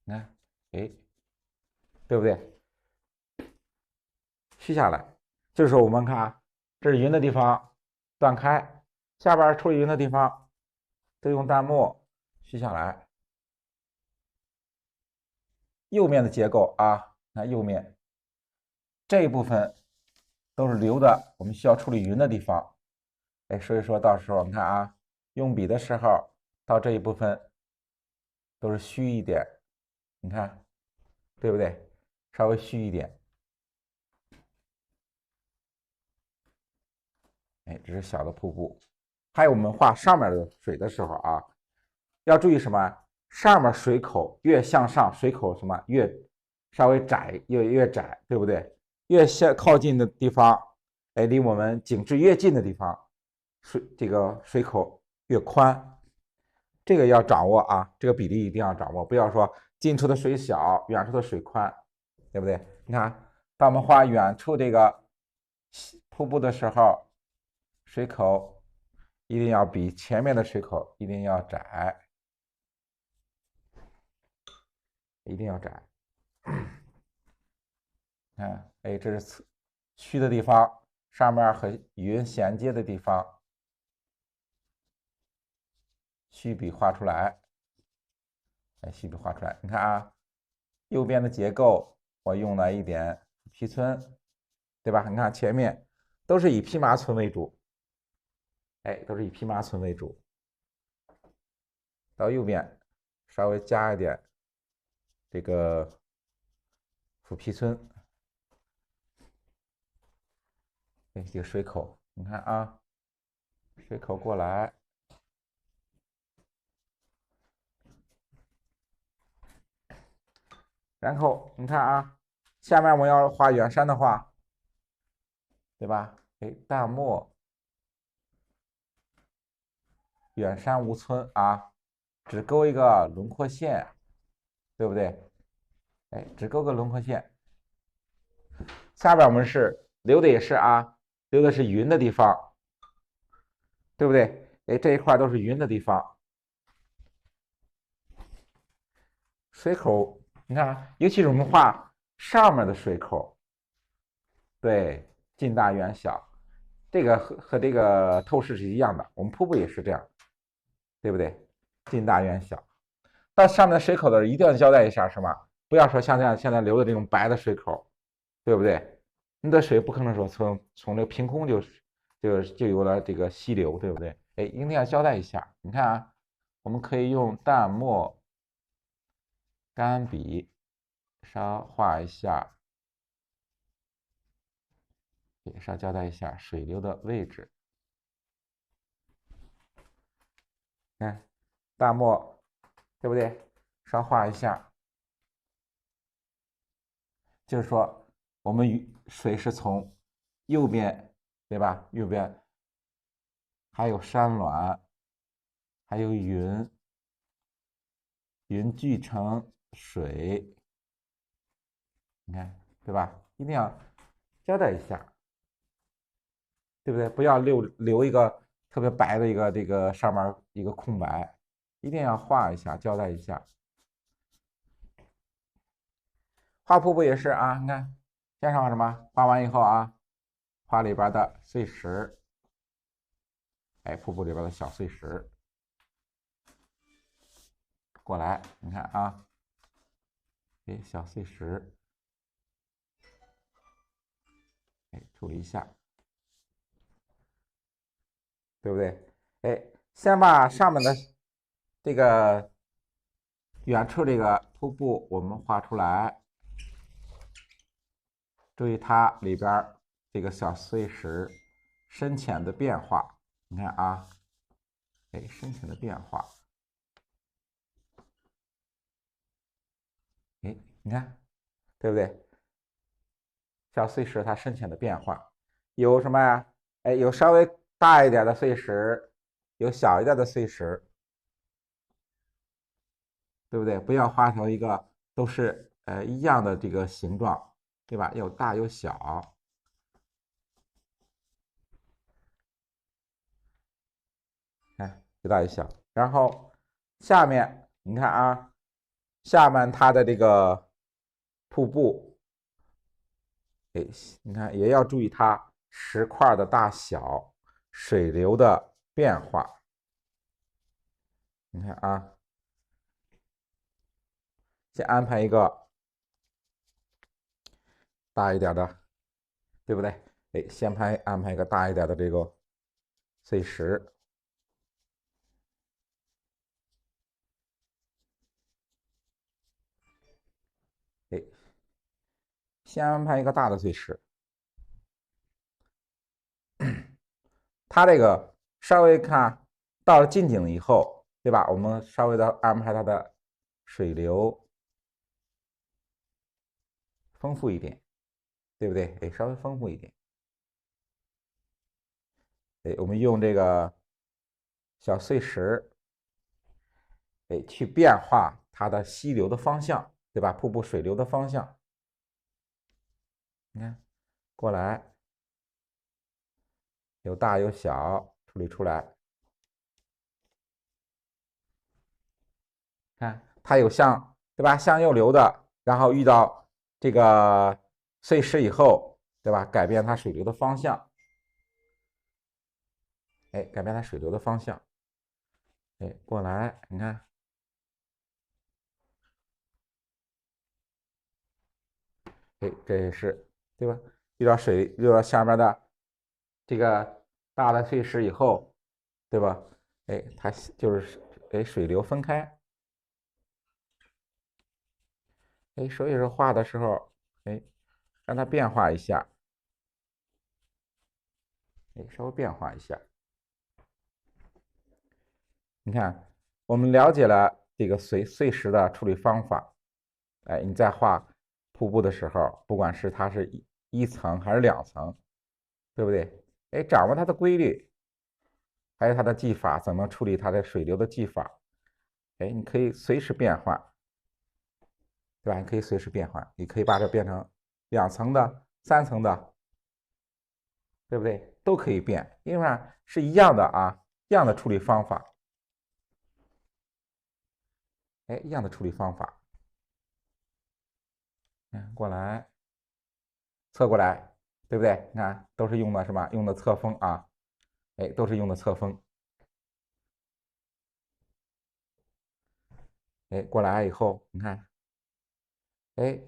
你看，对不对？虚下来，这时候我们看啊，这是云的地方断开，下边处理云的地方都用弹幕虚下来。右面的结构啊，看右面这一部分都是留的，我们需要处理云的地方。所以说到时候我们看啊，用笔的时候到这一部分都是虚一点，你看对不对？稍微虚一点。这是小的瀑布。还有我们画上面的水的时候啊，要注意什么？上面水口越向上，水口什么越稍微窄，越窄，对不对？越靠近的地方，离我们景致越近的地方，这个水口越宽。这个要掌握啊，这个比例一定要掌握，不要说近处的水小，远处的水宽，对不对？你看，当我们画远处这个瀑布的时候，水口一定要比前面的水口一定要窄，一定要窄。看，这是虚的地方，上面和云衔接的地方，虚笔画出来。虚笔画出来，你看啊，右边的结构我用了一点皮村，对吧？你看前面都是以披麻皴为主，都是以披麻皴为主。到右边稍微加一点这个腐皮村，这个水口，你看啊，水口过来。然后你看啊，下面我要画远山的话，对吧？淡墨，远山无村啊，只勾一个轮廓线，对不对？只勾个轮廓线。下边我们是留的也是啊，留的是云的地方，对不对？这一块都是云的地方。水口，你看，尤其是我们画上面的水口，对，近大远小，这个和这个透视是一样的，我们瀑布也是这样，对不对？近大远小。到上面的水口的一定要交代一下什么？不要说像这样现在留的这种白的水口，对不对？你的水不可能说从这个凭空就有了这个溪流，对不对？哎，一定要交代一下。你看啊，我们可以用淡墨干笔稍画一下，也稍交代一下水流的位置。看，淡墨，对不对？稍画一下，就是说我们水是从右边，对吧？右边还有山峦，还有云，云聚成水，你看，对吧？一定要交代一下，对不对？不要留一个特别白的一个这个上面一个空白，一定要画一下，交代一下。画瀑布也是啊，你看，先画什么？画完以后啊，画里边的碎石，哎，瀑布里边的小碎石，过来，你看啊，哎，小碎石，哎，处理一下，对不对？哎，先把上面的这个远处这个瀑布我们画出来，注意它里边这个小碎石深浅的变化，你看啊，哎，深浅的变化，哎，你看，对不对？小碎石它深浅的变化，有什么呀？哎，有稍微大一点的碎石，有小一点的碎石，对不对？不要画成一个都是一样的这个形状，对吧？有大有小，看有大有小。然后下面你看啊，下面它的这个瀑布，哎，你看也要注意它石块的大小、水流的变化。你看啊，先安排一个大一点的，对不对？哎，先安排一个大一点的这个碎石，哎，先安排一个大的碎石。它这个稍微看到了近景以后，对吧？我们稍微的安排它的水流丰富一点，对不对？哎，稍微丰富一点。哎，我们用这个小碎石，哎，去变化它的溪流的方向，对吧？瀑布水流的方向。你看，过来，有大有小，处理出来。看，它有向，对吧？向右流的，然后遇到这个碎石以后，对吧？改变它水流的方向。哎，改变它水流的方向。哎，过来，你看，哎，这也是，对吧？遇到下面的这个大的碎石以后，对吧？哎，它就是哎水流分开。哎，所以说画的时候，哎，让它变化一下，哎，稍微变化一下。你看，我们了解了这个碎石的处理方法，哎，你在画瀑布的时候，不管是它是一层还是两层，对不对？哎，掌握它的规律，还有它的技法，怎么处理它的水流的技法，哎，你可以随时变换，对吧？你可以随时变换，你可以把这变成两层的、三层的，对不对？都可以变，因为啥？是一样的啊，一样的处理方法，哎，一样的处理方法。嗯，过来，侧过来，对不对？你看，都是用的什么？用的侧锋啊，哎，都是用的侧锋。哎，过来以后，你看，哎，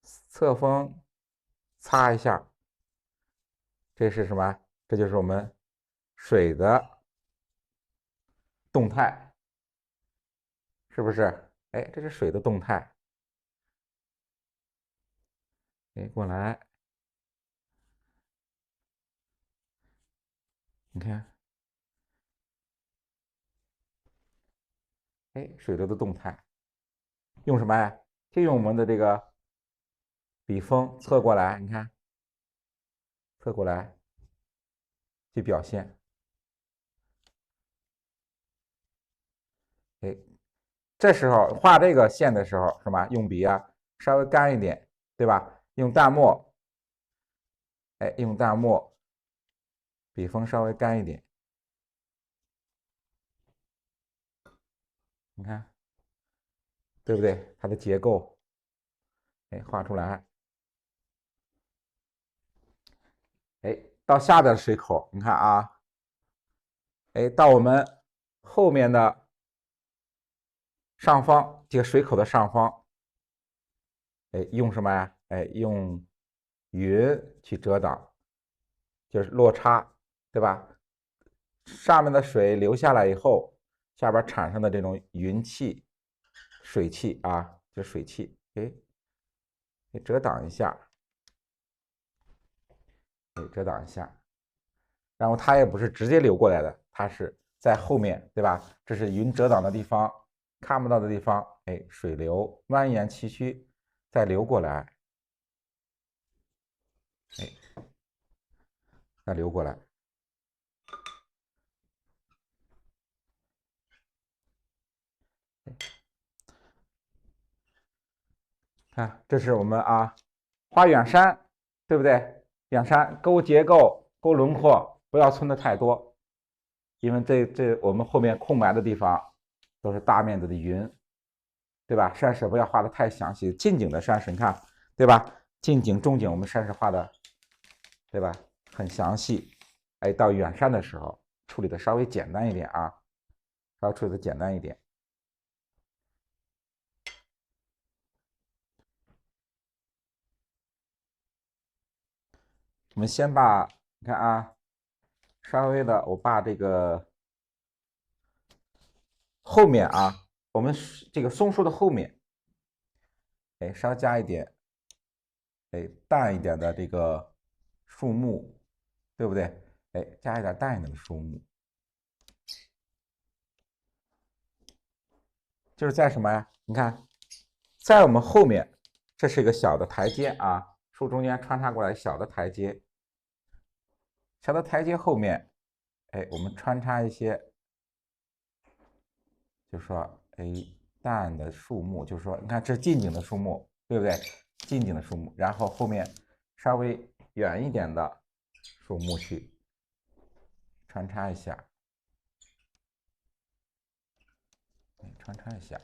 侧锋擦一下，这是什么？这就是我们水的动态，是不是？哎，这是水的动态。哎，过来，你看，哎，水流的动态，用什么呀？就用我们的这个笔锋侧过来，你看，侧过来去表现。哎，这时候画这个线的时候，是吧？用笔啊，稍微干一点，对吧？用淡墨，哎，用淡墨，笔锋稍微干一点，你看，对不对？它的结构，哎，画出来。哎，到下边的水口，你看啊，哎，到我们后面的上方，这个水口的上方，哎，用什么呀？哎，用云去遮挡，就是落差，对吧？上面的水流下来以后，下边产生的这种云气、水汽啊，就是水汽，哎，给遮挡一下，哎，遮挡一下。然后它也不是直接流过来的，它是在后面，对吧？这是云遮挡的地方，看不到的地方，哎，水流蜿蜒崎岖再流过来，哎，再流过来。看，这是我们啊画远山，对不对？远山勾结构、勾轮廓，不要皴的太多，因为这我们后面空白的地方都是大面积的云，对吧？山势不要画的太详细，近景的山势你看，对吧？近景、中景我们山势画的，对吧？很详细。哎，到远山的时候处理的稍微简单一点啊，稍微处理的简单一点。我们先把你看啊，稍微的我把这个后面啊，我们这个松树的后面，哎，稍加一点，哎，淡一点的这个树木，对不对？哎，加一点淡一点的树木，就是在什么呀？你看，在我们后面，这是一个小的台阶啊，树中间穿插过来小的台阶，小的台阶后面，哎，我们穿插一些，就说哎淡的树木，就是说，你看这是近景的树木，对不对？近景的树木，然后后面稍微远一点的树木去穿插一下，穿插一下，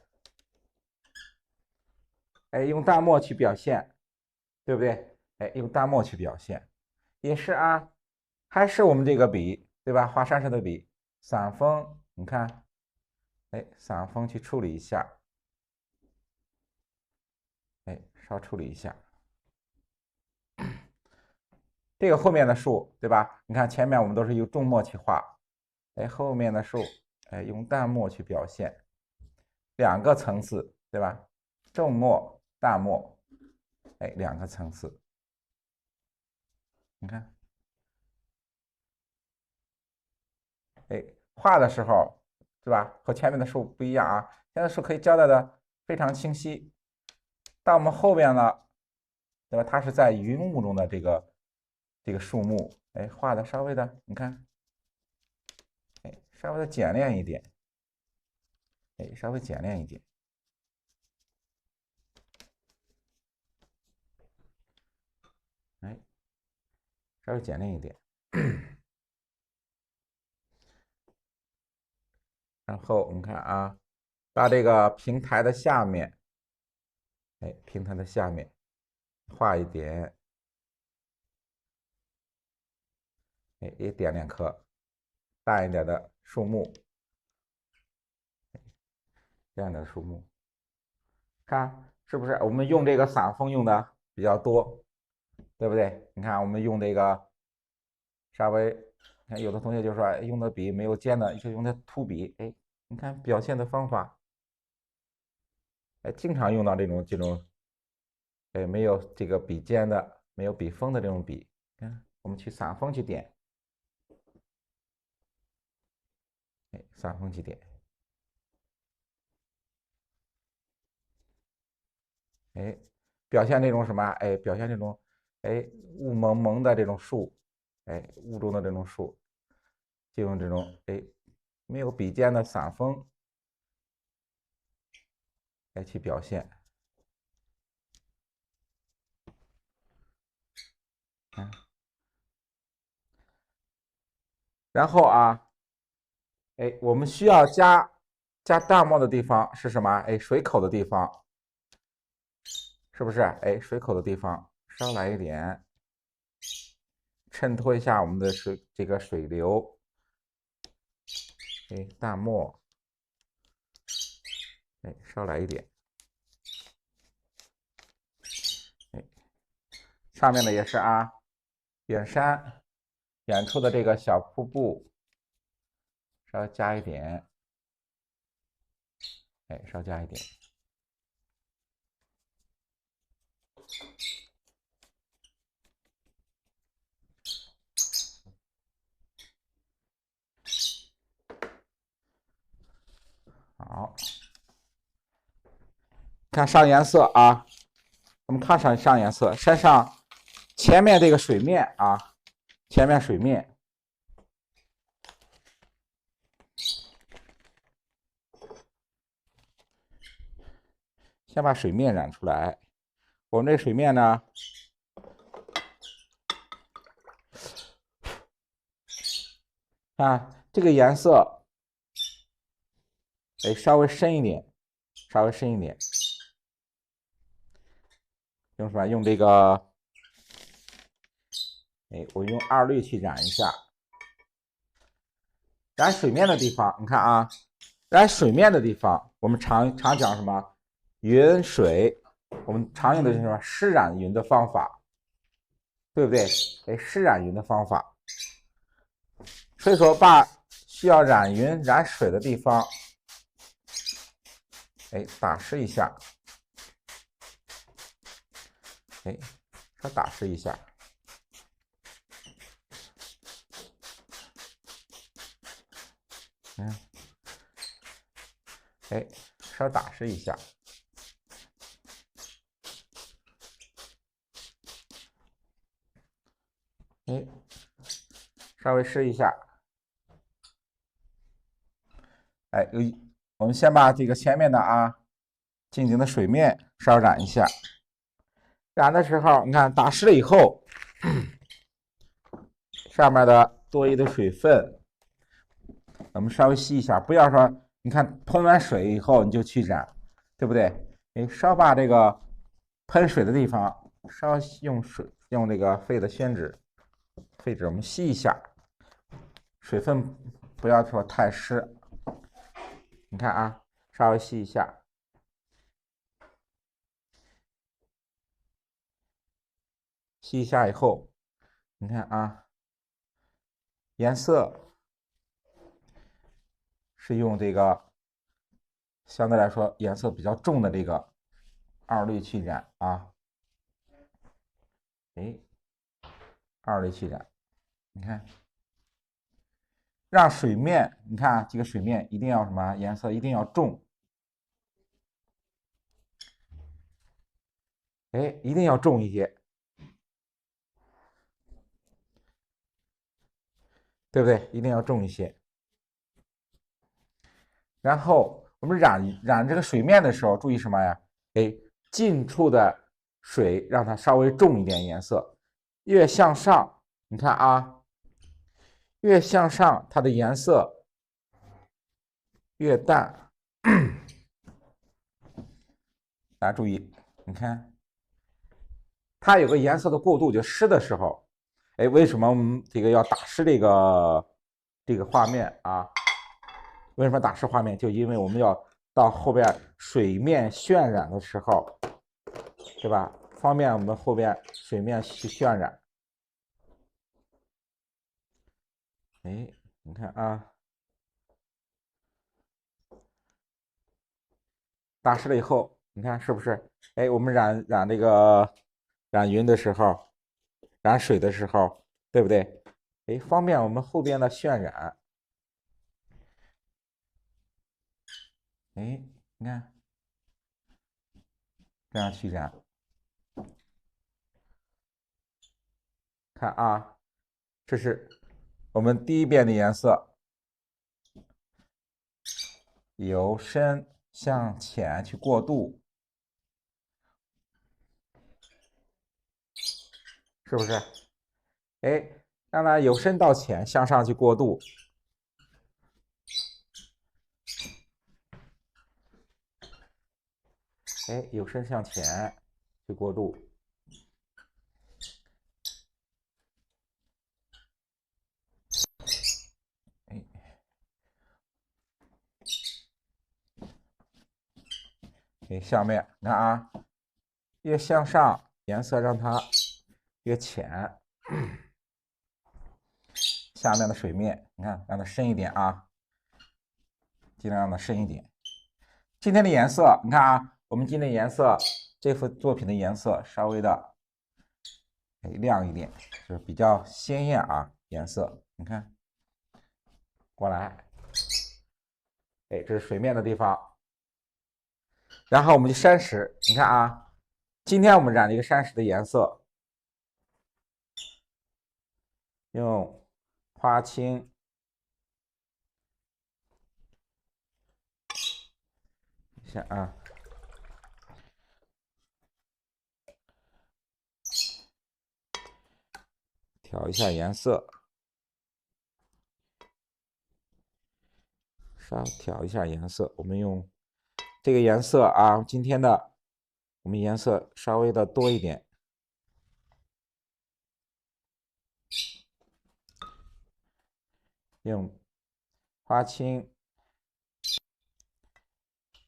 哎，用淡墨去表现，对不对？哎，用淡墨去表现，也是啊，还是我们这个笔，对吧？画山水的笔，散锋，你看，哎，散锋去处理一下，哎，稍处理一下。这个后面的树，对吧？你看前面我们都是用重墨去画，哎，后面的树，哎，用淡墨去表现，两个层次，对吧？重墨、淡墨，哎，两个层次，你看，哎，画的时候，对吧？和前面的树不一样啊，现在树可以交代的非常清晰。到我们后面了，对吧？它是在云雾中的这个树木，哎，画的稍微的，你看，哎，稍微的简练一点，哎，稍微简练一点。哎，稍微简练一点。然后我们看啊，把这个平台的下面，哎，平台的下面画一点，哎，也点两棵大一点的树木，这样的树木，看是不是？我们用这个散锋用的比较多，对不对？你看我们用这个稍微，看有的同学就说用的笔没有尖的，就用的秃笔，哎，你看表现的方法，哎，经常用到这种，哎，没有这个笔尖的，没有笔锋的这种笔。看，我们去散锋去点，哎，散锋去点，哎，表现那种什么？哎，表现这种，哎，雾蒙蒙的这种树，哎，雾中的这种树，就用这种，哎，没有笔尖的散锋来去表现。嗯，然后啊，哎，我们需要加淡墨的地方是什么？哎，水口的地方，是不是？哎，水口的地方稍来一点，衬托一下我们的这个水流。哎，淡墨，哎，稍来一点。哎，上面的也是啊，远山，远处的这个小瀑布，稍加一点。哎，稍加一点。好，看上颜色啊，我们看上颜色，身上前面这个水面啊，前面水面，先把水面染出来。我们这水面呢，看这个颜色，哎，稍微深一点，稍微深一点。用什么？用这个，哎，我用二滤去染一下。染水面的地方，你看啊，染水面的地方，我们常讲什么？云水，我们常用的是什么？湿染云的方法，对不对？哎，湿染云的方法。所以说，把需要染云、染水的地方，哎，打湿一下，哎，稍打湿一下，嗯，哎，稍打湿一下，哎，稍微湿一下，哎，我们先把这个前面的啊，近景的水面稍染一下。染的时候，你看打湿了以后，上面的多余的水分，我们稍微吸一下，不要说你看喷完水以后你就去染，对不对？你稍把这个喷水的地方稍用这个废的宣纸，我们吸一下，水分不要说太湿。你看啊，稍微吸一下，吸一下以后，你看啊，颜色是用这个相对来说颜色比较重的这个二滤去染啊，哎，二滤去染，你看，让水面，你看啊这个水面一定要什么颜色一定要重，哎，一定要重一些，对不对？一定要重一些。然后我们染这个水面的时候，注意什么呀？哎，近处的水让它稍微重一点颜色，越向上，你看啊，越向上它的颜色越淡。大家注意，你看它有个颜色的过渡，就湿的时候，哎，为什么我们这个要打湿这个画面啊？为什么打湿画面？就因为我们要到后边水面渲染的时候，对吧？方便我们后边水面去渲染。哎，你看啊，打湿了以后，你看是不是？哎，我们染这个染云的时候，染水的时候，对不对？哎，方便我们后边的渲染。哎，你看这样去染，看啊，这是我们第一遍的颜色，由深向浅去过渡，是不是？哎，让它由深到浅向上去过渡。哎，由深向浅去过渡。哎，哎，下面你看啊，越向上颜色让它越浅。下面的水面，你看让它深一点啊，尽量让它深一点。今天的颜色，你看啊，我们今天的颜色，这幅作品的颜色稍微的亮一点，就是比较鲜艳啊，颜色。你看，过来，哎，这是水面的地方。然后我们就山石，你看啊，今天我们染了一个山石的颜色，用花青。一下啊，调一下颜色，稍调一下颜色。我们用这个颜色啊，今天的我们颜色稍微的多一点，用花青，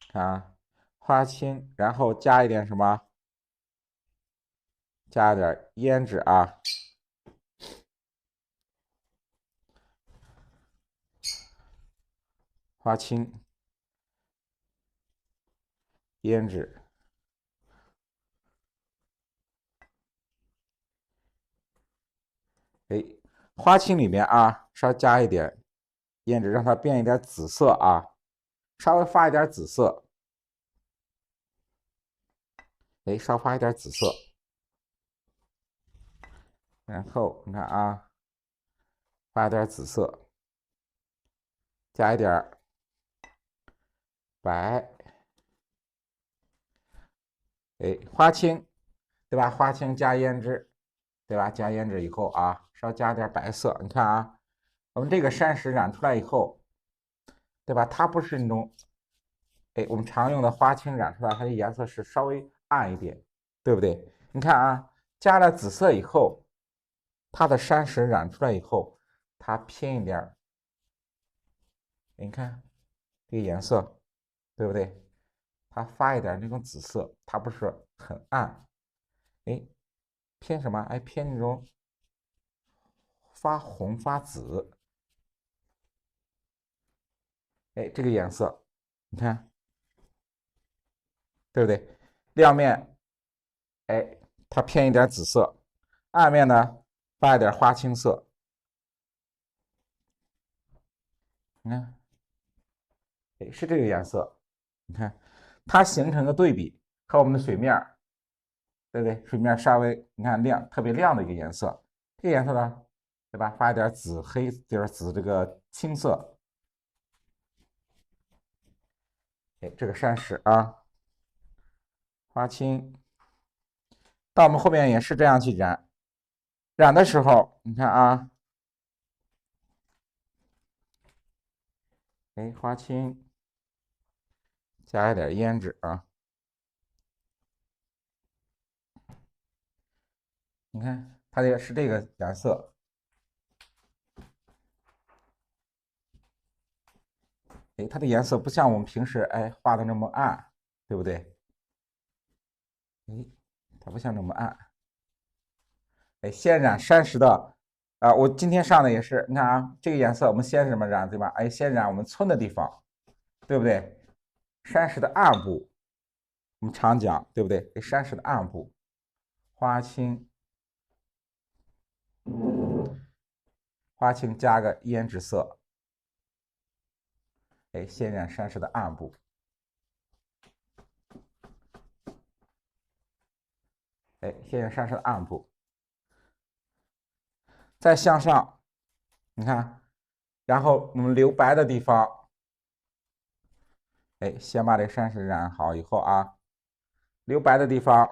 看啊，花青，然后加一点什么？加一点胭脂啊，花青、胭脂。哎，花青里面啊，稍加一点胭脂，让它变一点紫色啊，稍微发一点紫色。哎，稍发一点紫色，然后你看啊，发一点紫色，加一点白。哎，花青，对吧？花青加胭脂，对吧？加胭脂以后啊，稍加点白色。你看啊，我们这个山石染出来以后，对吧？它不是那种，哎，我们常用的花青染出来，它的颜色是稍微暗一点，对不对？你看啊，加了紫色以后，它的山石染出来以后，它偏一点，你看这个颜色，对不对？它发一点那种紫色，它不是很暗，哎，偏什么？哎，偏那种发红发紫，哎，这个颜色，你看对不对？亮面，哎，它偏一点紫色，暗面呢发一点花青色，你看，哎，是这个颜色，你看它形成个对比，和我们的水面，对不对？水面稍微你看亮，特别亮的一个颜色，这个颜色呢，对吧？发一点紫黑，点紫这个青色，哎，这个山石啊，花青。到我们后面也是这样去染，染的时候，你看啊，哎，花青加一点胭脂啊，你看它也是这个颜色，哎，它的颜色不像我们平时画的那么暗，对不对？哎，它不像那么暗，哎，先染山石的啊，我今天上的也是，你看啊，这个颜色我们先什么染，对吧？哎，先染我们村的地方，对不对？山石的暗部，我们常讲，对不对？这山石的暗部，花青加个胭脂色，哎，鲜染山石的暗部。哎，鲜染山石的暗部。再向上，你看，然后我们留白的地方，哎，先把这山石染好以后啊，留白的地方，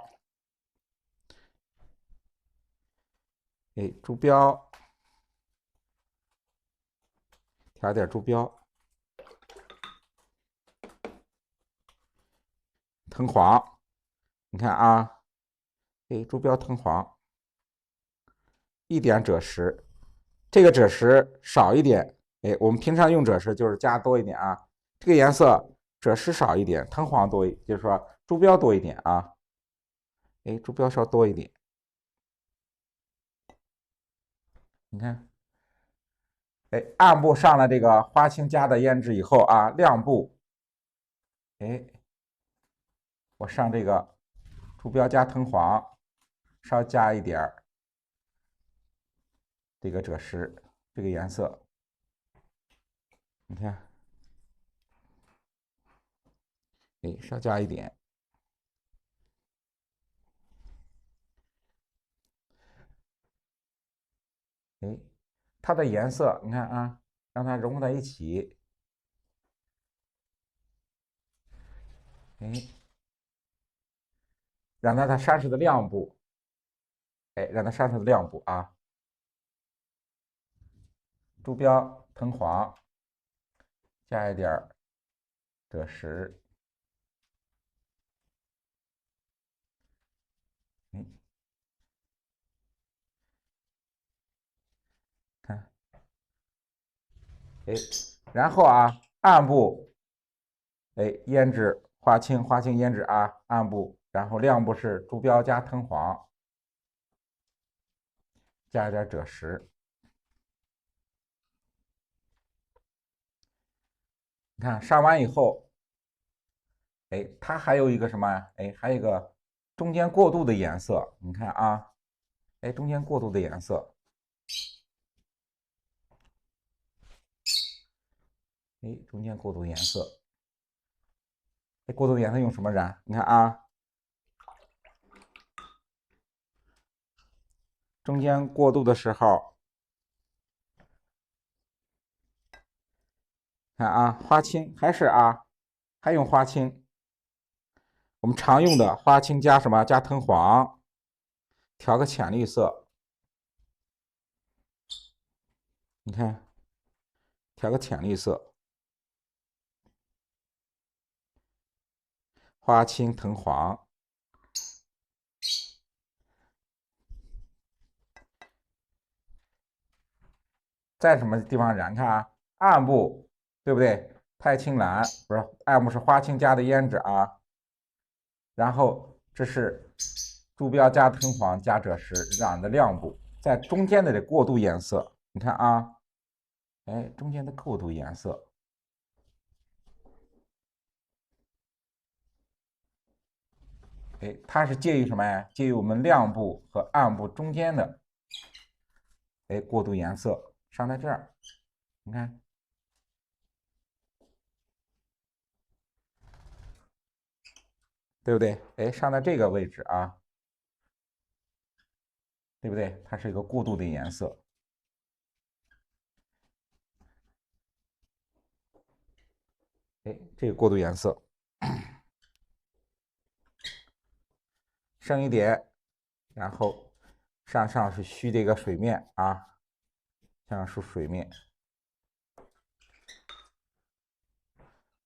哎，朱标，调点朱标，藤黄，你看啊，哎，朱标藤黄，一点赭石，这个赭石少一点，哎，我们平常用赭石就是加多一点啊，这个颜色赭石少一点，藤黄多，就是说朱标多一点啊，哎，朱标稍多一点，你看。哎，暗部上了这个花青加的胭脂以后啊，亮部，哎，我上这个朱标加藤黄，稍加一点这个赭石，这个颜色，你看，哎，稍加一点，哎，它的颜色，你看啊，让它融合在一起，哎，让它山石的亮部，哎，让它山石的亮部啊，朱标藤黄，加一点赭石，哎，看，哎，然后啊，暗部。哎，胭脂花青胭脂啊，暗部，然后亮部是朱标加藤黄，加一点赭石。你看上完以后，哎，它还有一个什么？哎，还有一个中间过渡的颜色。你看啊，哎，中间过渡的颜色，哎，中间过渡颜色，哎，过渡颜色用什么染？你看啊，中间过渡的时候，看啊，花青还是啊，还用花青。我们常用的花青加什么？加藤黄，调个浅绿色。你看，调个浅绿色，花青藤黄。在什么地方染？看啊，暗部，对不对？太青蓝不是暗部是花青加的胭脂啊，然后这是朱标加藤黄加赭石染的亮部，在中间的这过渡颜色，你看啊，哎，中间的过渡颜色，哎，它是介于什么呀？介于我们亮部和暗部中间的，哎，过渡颜色上在这儿，你看。对不对？哎，上在这个位置啊，对不对？它是一个过渡的颜色。哎，这个过渡颜色，深一点，然后上是虚的一个水面啊，上是水面，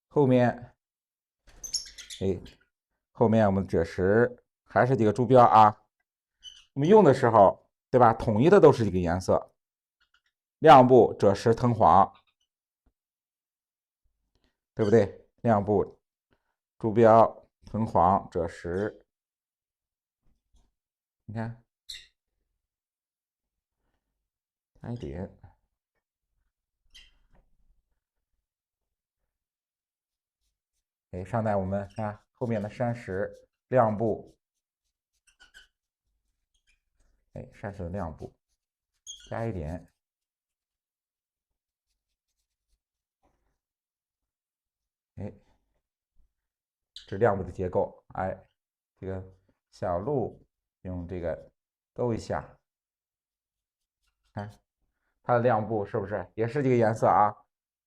后面，哎，后面我们赭石还是这个朱标啊，我们用的时候，对吧？统一的都是这个颜色，亮部赭石藤黄，对不对？亮部朱标藤黄赭石，你看，加一点。哎，上来我们看后面的山石亮部，哎，山石的亮部加一点，哎，这亮部的结构，哎，这个小路用这个勾一下，看它的亮部是不是也是这个颜色啊？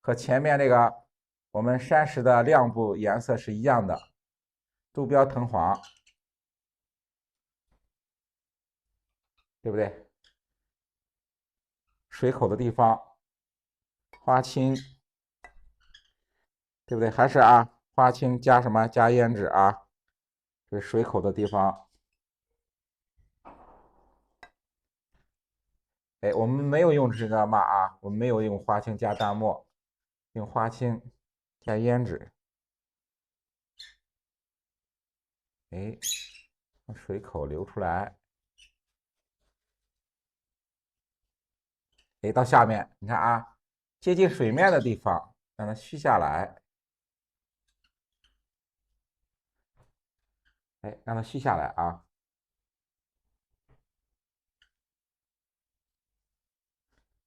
和前面这个我们山石的亮部颜色是一样的，周标藤黄，对不对？水口的地方花青，对不对？还是啊，花青加什么？加胭脂啊，这水口的地方。哎，我们没有用这个嘛啊，我们没有用花青加淡墨，用花青加胭脂。哎，水口流出来。哎，到下面你看啊，接近水面的地方让它虚下来。哎，让它虚下来啊。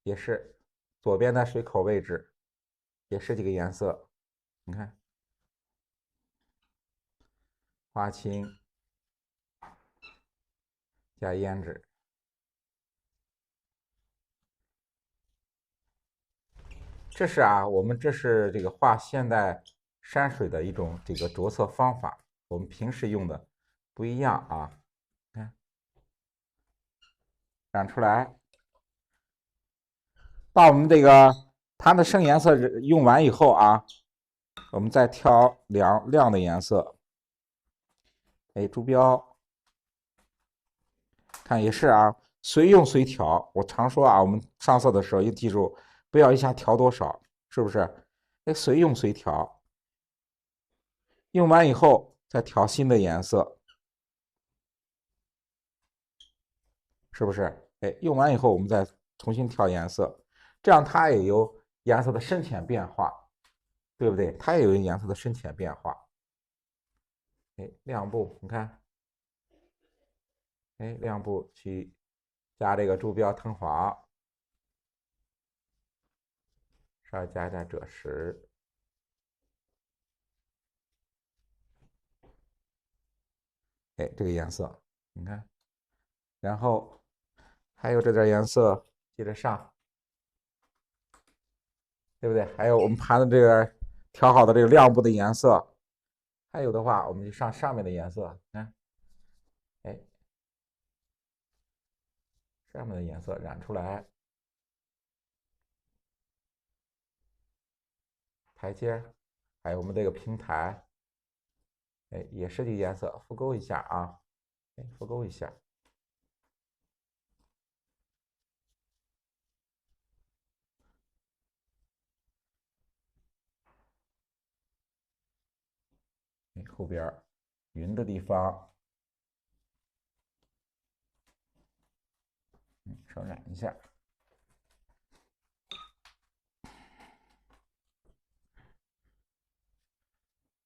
也是左边的水口位置，也是这个颜色。你看，花青加胭脂。这是啊，我们这是这个画现代山水的一种这个着色方法，我们平时用的不一样啊。看，染出来，到我们这个它的深颜色用完以后啊，我们再挑亮的颜色。哎，朱标，看也是啊，随用随调。我常说啊，我们上色的时候要记住，不要一下调多少，是不是？哎，随用随调。用完以后再调新的颜色，是不是？哎，用完以后我们再重新调颜色，这样它也有颜色的深浅变化，对不对？它也有颜色的深浅变化。哎，亮部，你看，哎，亮部去加这个朱标藤黄，稍微加一下赭石，哎，这个颜色，你看，然后还有这点颜色，接着上，对不对？还有我们盘的这个调好的这个亮部的颜色，还有的话，我们就上上面的颜色，看，哎，上面的颜色染出来，台阶，还有我们这个平台，哎，也是这个颜色，复勾一下啊，哎，复勾一下，哎，后边云的地方，稍染一下，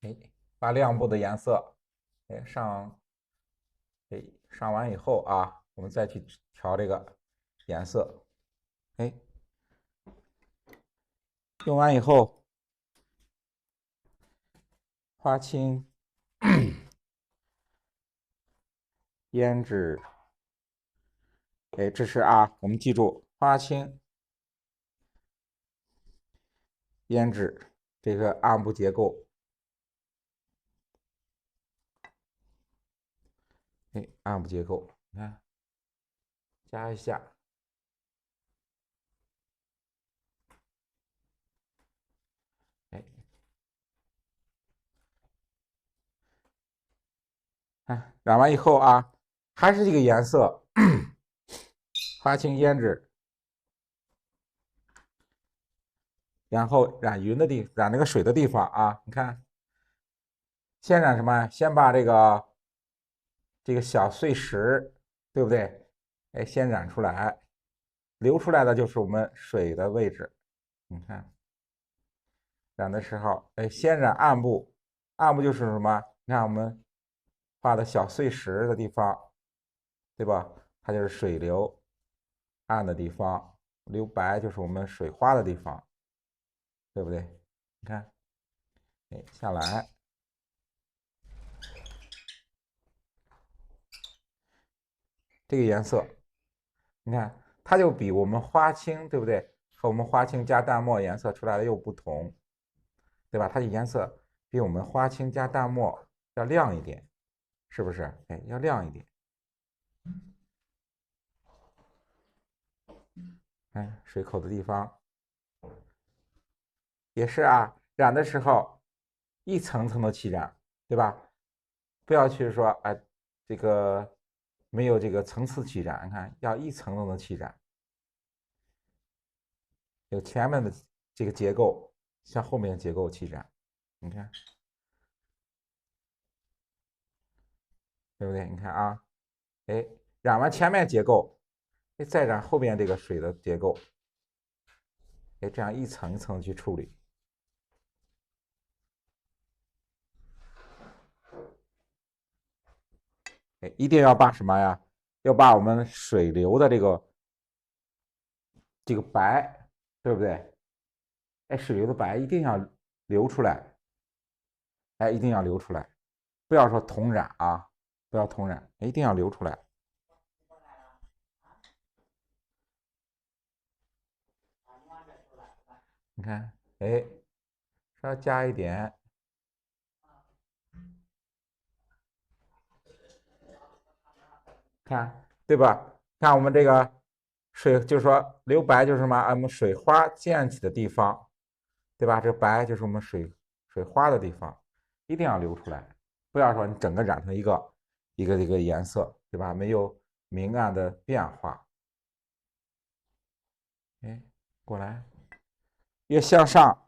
哎，把亮部的颜色，哎哎上完以后啊，我们再去调这个颜色，哎，用完以后，花青、胭脂，哎，这是啊，我们记住花青、胭脂这个暗部结构，哎，暗部结构，你看，加一下，哎，看染完以后啊，还是这个颜色，花青、胭脂，然后染那个水的地方啊，你看，先染什么？先把这个小碎石，对不对？哎，先染出来，流出来的就是我们水的位置。你看，染的时候，哎，先染暗部，暗部就是什么？你看我们画的小碎石的地方，对吧？它就是水流暗的地方，留白就是我们水花的地方，对不对？你看，哎，下来，这个颜色，你看它就比我们花青，对不对？和我们花青加淡墨颜色出来的又不同，对吧？它的颜色比我们花青加淡墨要亮一点，是不是？哎，要亮一点。哎，水口的地方也是啊，染的时候一层层的去染，对吧？不要去说哎，这个没有这个层次去染，你看要一层层的去染，有前面的这个结构向后面的结构去染，你看对不对？你看啊，哎，染完前面结构，哎，再染后边这个水的结构，哎，这样一层一层去处理。哎，一定要把什么呀？要把我们水流的这个白，对不对？哎，水流的白一定要流出来，哎，一定要流出来，不要说同染啊，不要同染，一定要流出来。你看，哎，稍微加一点，看对吧？看我们这个水，就是说留白就是什么？我们水花溅起的地方，对吧？这白就是我们水花的地方，一定要流出来，不要说你整个染成一个颜色，对吧？没有明暗的变化。哎，过来，越向上，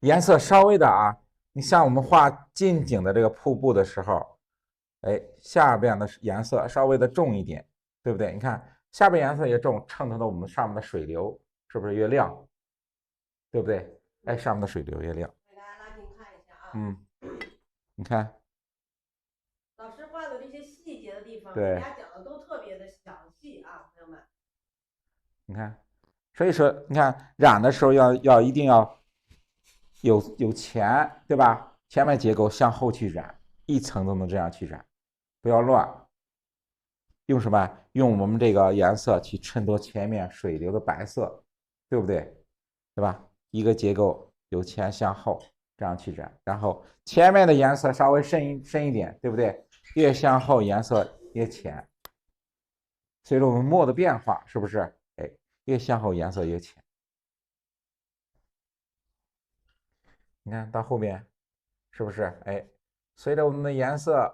颜色稍微的啊，你像我们画近景的这个瀑布的时候，哎，下边的颜色稍微的重一点，对不对？你看下边颜色越重，衬托到我们上面的水流是不是越亮？对不对？哎，上面的水流越亮。给大家拉近看一下啊。你看，老师画的这些细节的地方，给大对，家讲的都特别的详细啊，朋友们。你看，所以说，你看染的时候要一定要有前，对吧？前面结构向后去染，一层层的这样去染，不要乱。用什么？用我们这个颜色去衬托前面水流的白色，对不对？对吧？一个结构由前向后这样去染，然后前面的颜色稍微深一点，对不对？越向后颜色越浅，随着我们墨的变化，是不是？哎，越向后颜色越浅。你看到后边是不是？哎，随着我们的颜色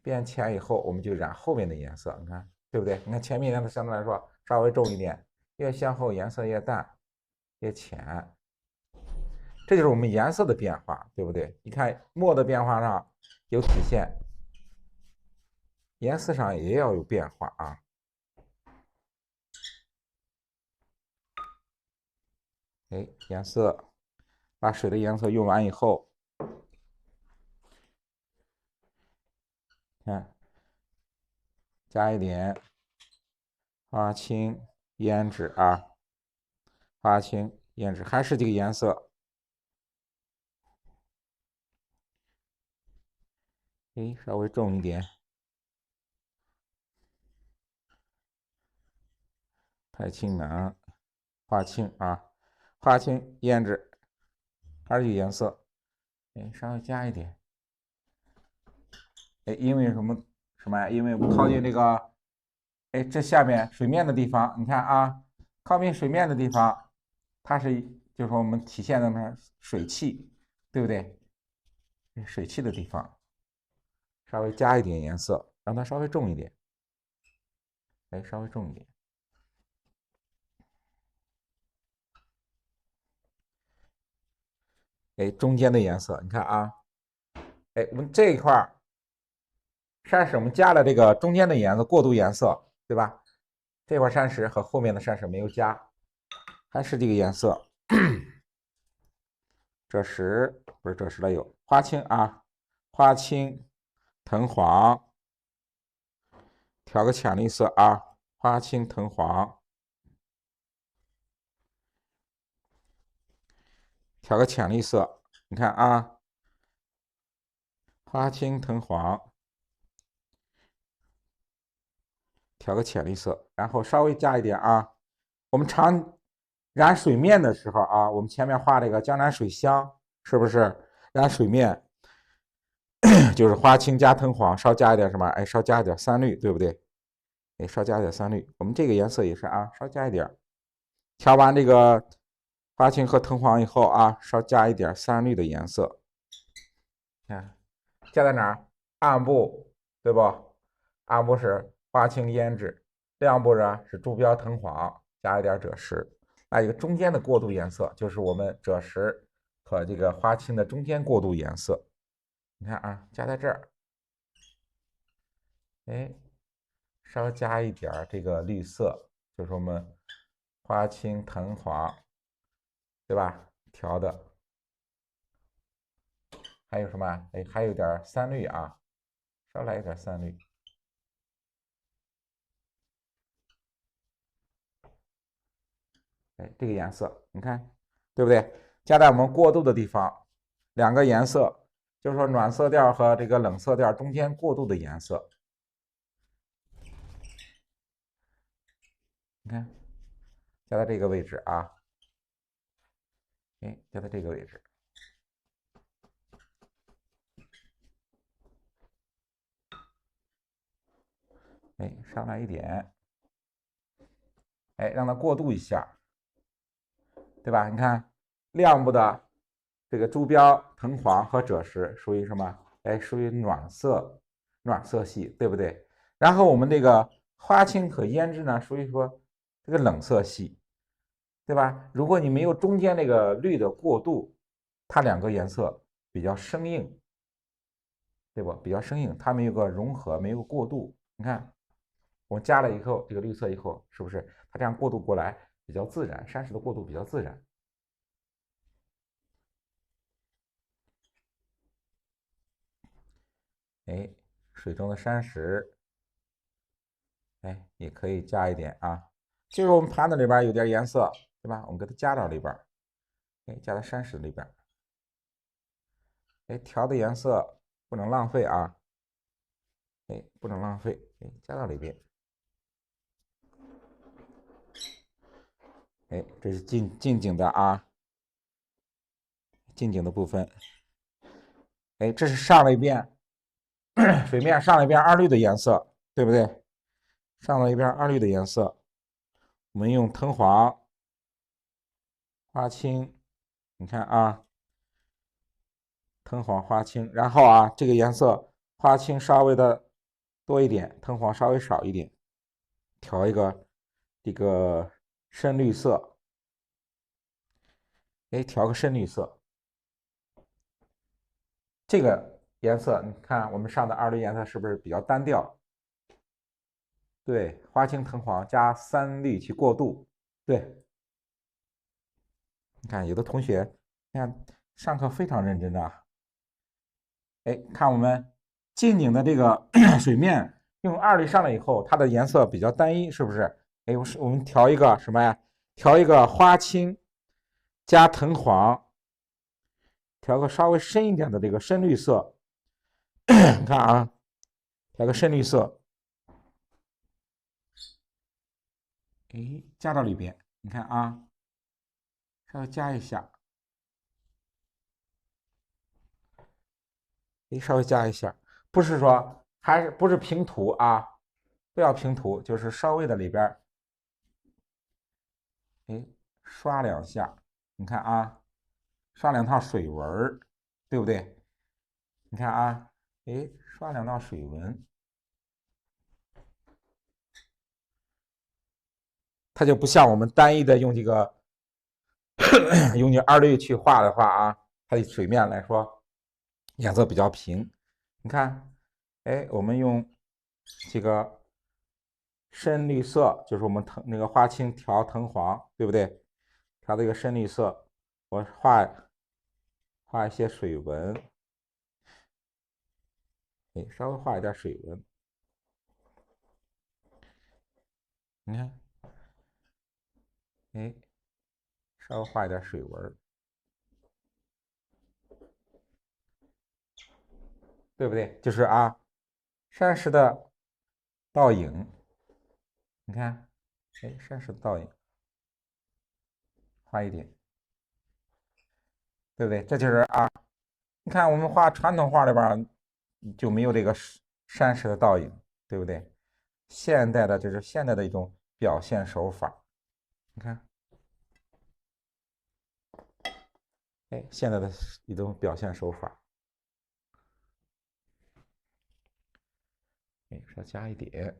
变浅以后，我们就染后面的颜色，你看对不对？你看前面颜色相对来说稍微重一点，越向后颜色越淡，越浅，这就是我们颜色的变化，对不对？你看墨的变化上有体现，颜色上也要有变化啊。哎，颜色，把水的颜色用完以后，看加一点花青胭脂啊，花青胭脂还是这个颜色，哎，稍微重一点，太清冷，花青啊，花青胭脂还是有颜色，哎，稍微加一点，哎，因为什么呀？因为我们靠近这个，哎，这下面水面的地方，你看啊，靠近水面的地方，它是就是说我们体现的那水汽，对不对？水汽的地方稍微加一点颜色，让它稍微重一点，哎，稍微重一点，哎，中间的颜色，你看啊，哎，我们这一块山石我们加了这个中间的颜色，过渡颜色，对吧？这块山石和后面的山石没有加，还是这个颜色。赭石不是赭石了，有花青啊，花青、藤黄，调个浅绿色啊，花青、藤黄，调个浅绿色，你看啊，花青、藤黄，调个浅绿色，然后稍微加一点啊。我们常染水面的时候啊，我们前面画这个江南水乡，是不是染水面？就是花青加藤黄，稍加一点什么？哎，稍加一点三绿，对不对？哎，稍加一点三绿。我们这个颜色也是啊，稍加一点。调完这个花青和藤黄以后啊，稍加一点三绿的颜色。看，加在哪儿？暗部，对不？暗部是花青胭脂，亮部呢是朱标藤黄，加一点赭石。那一个中间的过渡颜色，就是我们赭石和这个花青的中间过渡颜色。你看啊，加在这儿，哎，稍加一点这个绿色，就是我们花青藤黄，对吧？调的，还有什么？哎，还有点三绿啊，稍来一点三绿。哎，这个颜色，你看，对不对？加在我们过渡的地方，两个颜色，就是说暖色调和这个冷色调中间过渡的颜色。你看，加在这个位置啊，哎，加在这个位置。哎，上来一点，哎，让它过渡一下，对吧？你看亮部的这个朱标、藤黄和赭石属于什么？哎，属于暖色系，对不对？然后我们这个花青和胭脂呢，属于说这个冷色系，对吧？如果你没有中间那个绿的过渡，它两个颜色比较生硬，对不？比较生硬，它没有个融合，没有过渡。你看，我加了以后这个绿色以后，是不是它这样过渡过来比较自然？山石的过渡比较自然。哎，水中的山石，哎，也可以加一点啊。就是我们盘子里边有点颜色，对吧？我们给它加到里边，哎，加到山石里边。哎，调的颜色不能浪费啊，哎，不能浪费，哎，加到里边。哎，这是近景的啊，近景的部分。哎，这是上了一遍水面上了一遍二绿的颜色，对不对？上了一遍二绿的颜色，我们用藤黄、花青，你看啊，藤黄、花青，然后啊，这个颜色花青稍微的多一点，藤黄稍微少一点，调一个这个深绿色，哎，调个深绿色。这个颜色，你看我们上的二绿颜色是不是比较单调？对，花青、藤黄加三绿去过渡。对，你看有的同学，你看上课非常认真啊。哎，看我们近景的这个水面用二绿上来以后，它的颜色比较单一，是不是？哎，我们调一个什么呀？调一个花青加藤黄，调个稍微深一点的这个深绿色。你看啊，调个深绿色，哎，加到里边。你看啊，稍微加一下，哎，稍微加一下，不是说还是不是平涂啊？不要平涂，就是稍微的里边，哎，刷两下。你看啊，刷两套水纹，对不对？你看啊，哎，刷两道水纹，它就不像我们单一的用这个用这二绿去画的话啊，它的水面来说颜色比较平。你看，哎，我们用这个深绿色，就是我们那个花青调藤黄，对不对？调这个深绿色，我画画一些水纹，哎，稍微画一点水纹。你看，哎，稍微画一点水纹，对不对？就是啊，山石的倒影，你看，哎，山石的倒影，画一点，对不对？这就是啊，你看我们画传统画里边就没有这个山石的倒影，对不对？现代的这是现代的一种表现手法，你看，哎，现在的一种表现手法，哎，稍加一点，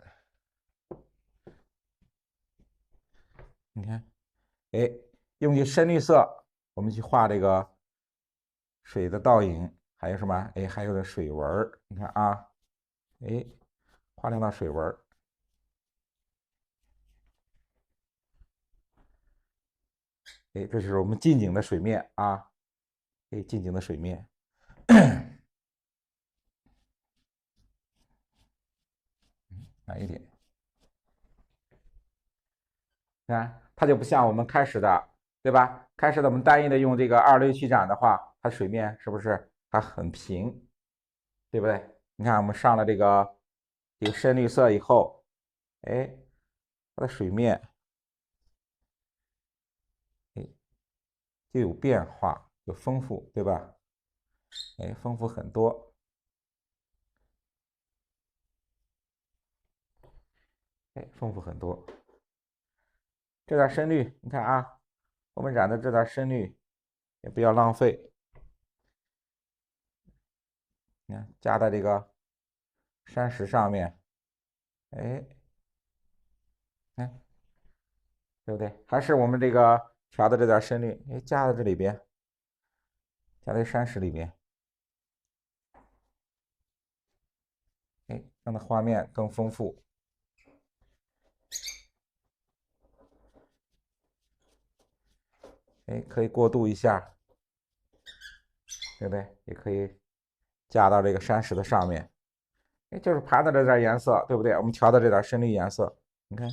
你看，哎，用一深绿色，我们去画这个水的倒影，还有什么？哎，还有这水纹你看啊，哎，画两道水纹哎，这就是我们近景的水面啊，哎，近景的水面，哪一点？看，它就不像我们开始的，对吧？开始的我们单一的用这个2类去染的话，它水面是不是它很平，对不对？你看我们上了这个深绿色以后，哎，它的水面哎就有变化，有丰富，对吧？哎，丰富很多，哎，丰富很多。这点深绿，你看啊，我们染的这点深绿也不要浪费，你看加在这个山石上面，哎，看对不对？还是我们这个调的这点深绿，哎，加在这里边，加在山石里边，哎，让它画面更丰富。哎，可以过渡一下，对不对？也可以加到这个山石的上面。哎，就是盘的这点颜色，对不对？我们调的这点深绿颜色，你看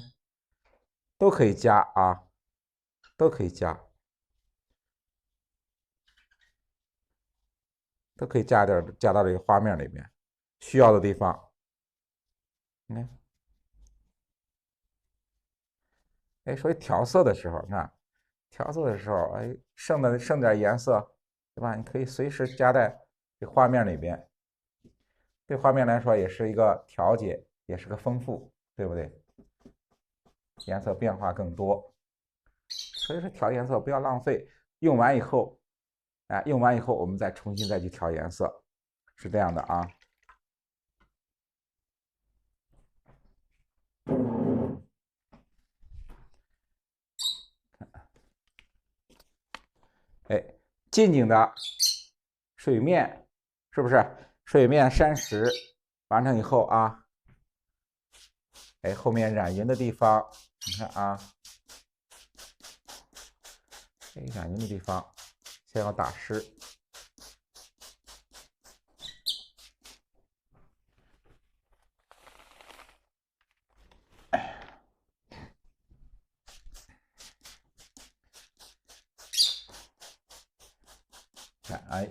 都可以加啊，都可以加，都可以加到这个画面里面，需要的地方，你看，哎，所以调色的时候，你看调色的时候，哎，剩点颜色，对吧？你可以随时加在这画面里边，对画面来说也是一个调节，也是个丰富，对不对？颜色变化更多，所以说调颜色不要浪费，用完以后，哎，用完以后我们再重新去调颜色，是这样的啊。哎，近景的水面是不是？水面山石完成以后啊，哎，后面染云的地方，你看啊，哎，染云的地方先要打湿。哎，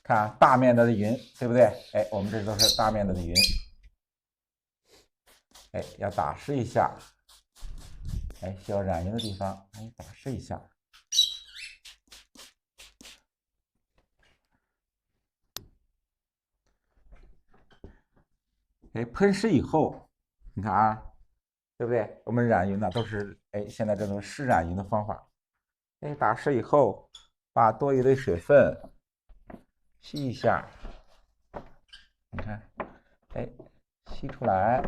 看大面的云，对不对？哎，我们这都是大面的云，哎，要打湿一下，哎，需要染云的地方，哎，打湿一下。哎，喷湿以后，你看啊，对不对？我们染云呢都是哎，现在这种湿染云的方法。哎，打湿以后，把多余的水分吸一下，你看，哎，吸出来，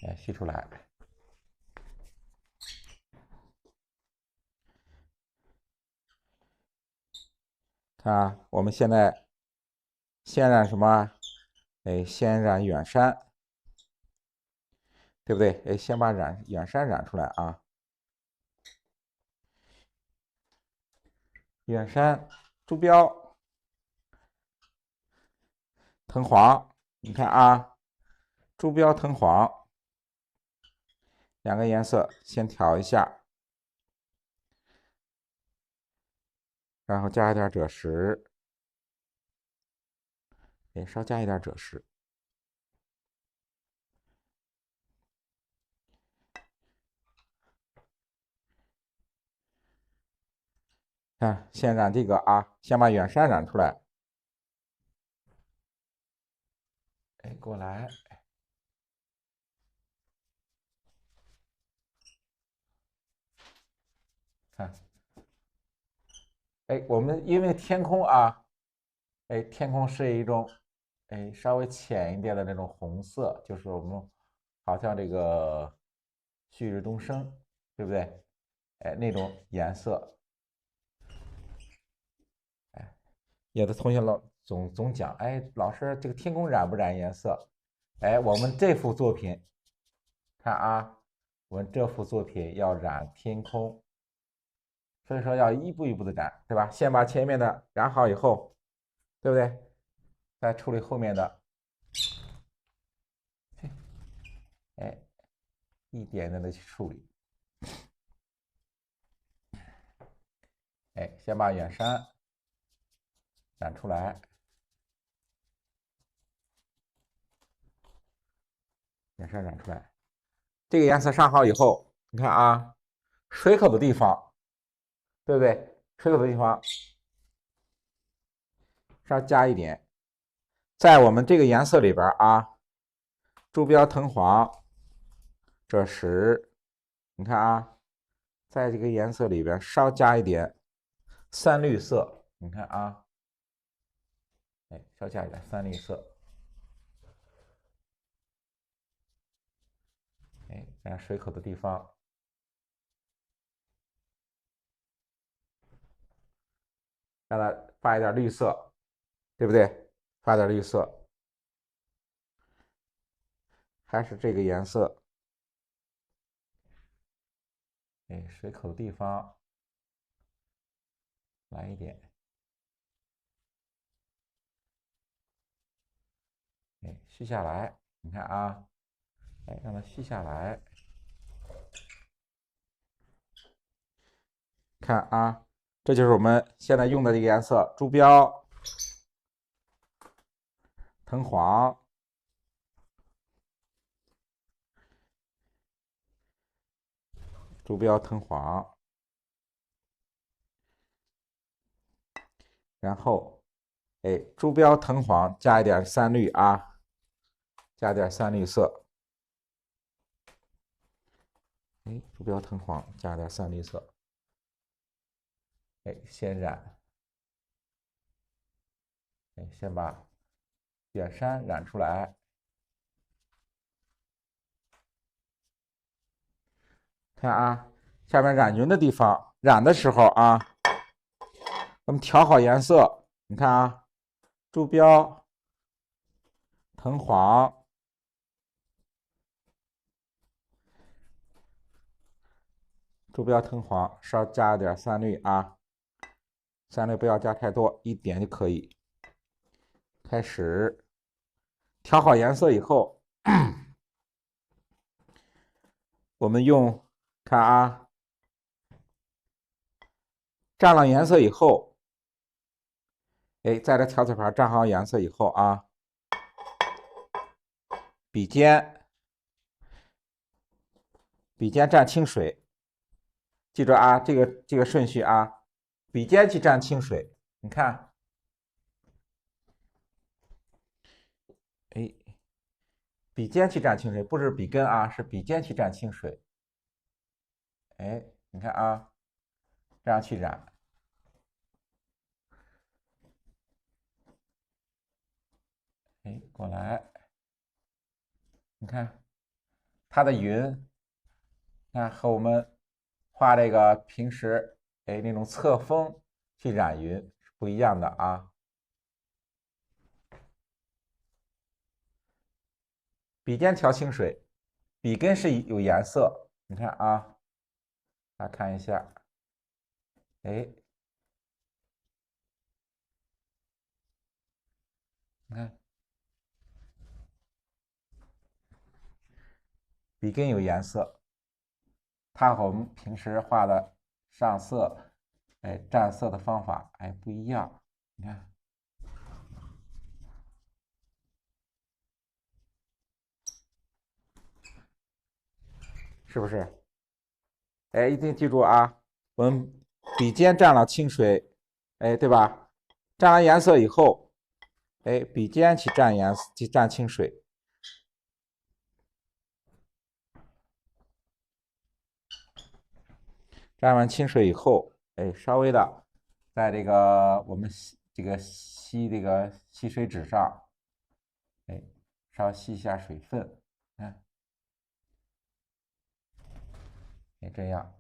哎，吸出来。看啊，我们现在先染什么？哎，先染远山，对不对？哎，先把远山染出来啊。远山、朱标、藤黄，你看啊，朱标、藤黄两个颜色先调一下，然后加一点赭石，稍加一点赭石。看，先染这个啊，先把远山染出来。过来。看，我们因为天空啊，天空是一种，稍微浅一点的那种红色，就是我们好像这个旭日东升，对不对？那种颜色。有的同学总讲，老师这个天空染不染颜色？我们这幅作品，看啊，我们这幅作品要染天空，所以说要一步一步的染，对吧？先把前面的染好以后，对不对？再处理后面的，一点点的去处理。先把远山染出来，远山染出来。这个颜色上好以后，你看啊，水口的地方，对不对？水口的地方稍加一点，在我们这个颜色里边啊，朱标、藤黄、赭石，你看啊，在这个颜色里边稍加一点三绿色，你看啊，稍加一点三绿色，让水口的地方，让它发一点绿色，对不对？发点绿色，还是这个颜色，水口的地方来一点，续下来，你看啊，让它续下来，看啊，这就是我们现在用的这个颜色，朱标、藤黄。朱标、藤黄，然后，朱标、藤黄加一点三绿啊，加点三绿色，朱标、藤黄加点三绿色，先染，先把远山染出来，看啊，下面染云的地方，染的时候啊，我们调好颜色，你看啊，朱标、藤黄，朱标、藤黄稍加点三绿啊，三绿不要加太多，一点就可以。开始调好颜色以后，我们用看啊，蘸了颜色以后，在这调色盘蘸好颜色以后啊，笔尖蘸清水，记住啊，这个顺序啊，笔尖去蘸清水，你看，笔尖去蘸清水，不是笔根啊，是笔尖去蘸清水，你看啊，这样去染，过来，你看它的云，看和我们画这个平时那种侧锋去染云是不一样的啊。笔尖调清水，笔根是有颜色，你看啊，大家看一下，你看，笔根有颜色，它和我们平时画的上色、蘸色的方法不一样。你看，是不是？一定记住啊，我们笔尖蘸了清水，对吧？蘸了颜色以后，笔尖去蘸清水。蘸完清水以后，稍微的在这个我们吸这个吸水纸上，稍微吸一下水分，看，这样，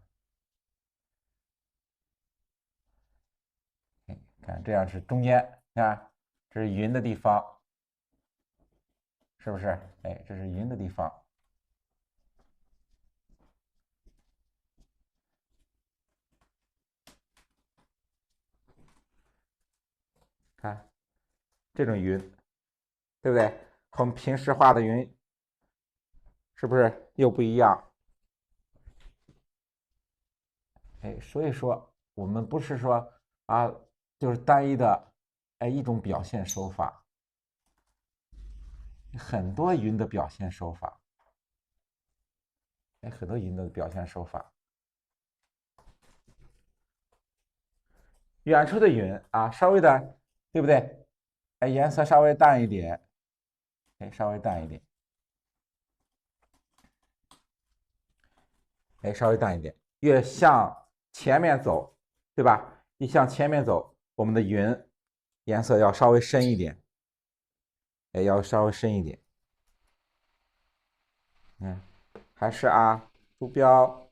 看这样是中间，看这是匀的地方，是不是？这是匀的地方。看这种匀，对不对？和我们平时画的匀是不是又不一样？所以说我们不是说啊，就是单一的一种表现手法，很多匀的表现手法，很多匀的表现手法。远处的云啊，稍微的，对不对？颜色稍微淡一点，稍微淡一点，稍微淡一点。越向前面走，对吧？一向前面走，我们的云颜色要稍微深一点，要稍微深一点。还是啊，朱标、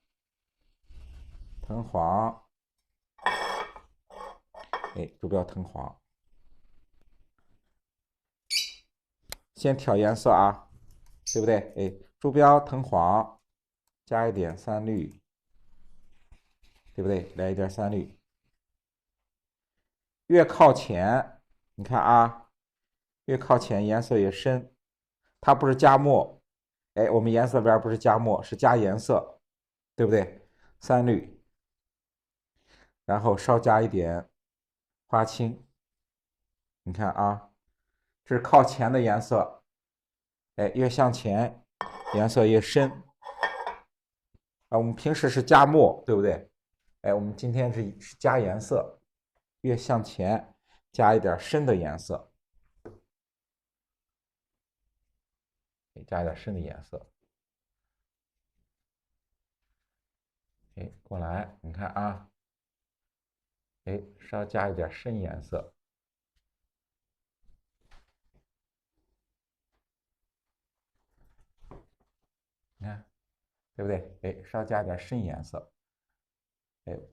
藤黄，朱标、藤黄。先调颜色啊，对不对？朱标、藤黄，加一点三绿，对不对？来一点三绿。越靠前，你看啊，越靠前颜色越深。它不是加墨，我们颜色边不是加墨，是加颜色，对不对？三绿，然后稍加一点花青。你看啊，这是靠前的颜色，越向前颜色越深。我们平时是加墨，对不对？我们今天是加颜色，越向前加一点深的颜色，加一点深的颜色。过来，你看啊，稍加一点深颜色。你看，对不对？稍加点深颜色。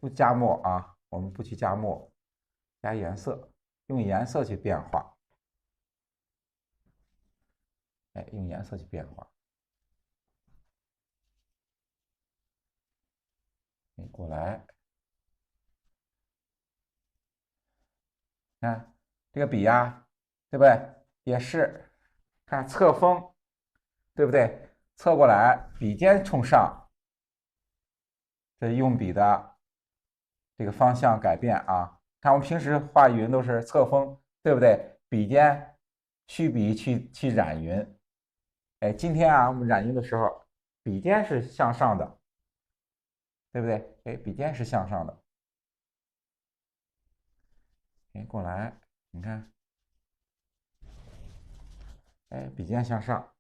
不加墨啊，我们不去加墨，加颜色，用颜色去变化。用颜色去变化。过来，看这个笔呀，对不对？也是，看侧锋，对不对？侧过来，笔尖冲上，这用笔的这个方向改变啊。看我们平时画云都是侧锋，对不对？笔尖虚笔去染云。今天啊，我们染云的时候，笔尖是向上的，对不对？笔尖是向上的。过来，你看，笔尖向上，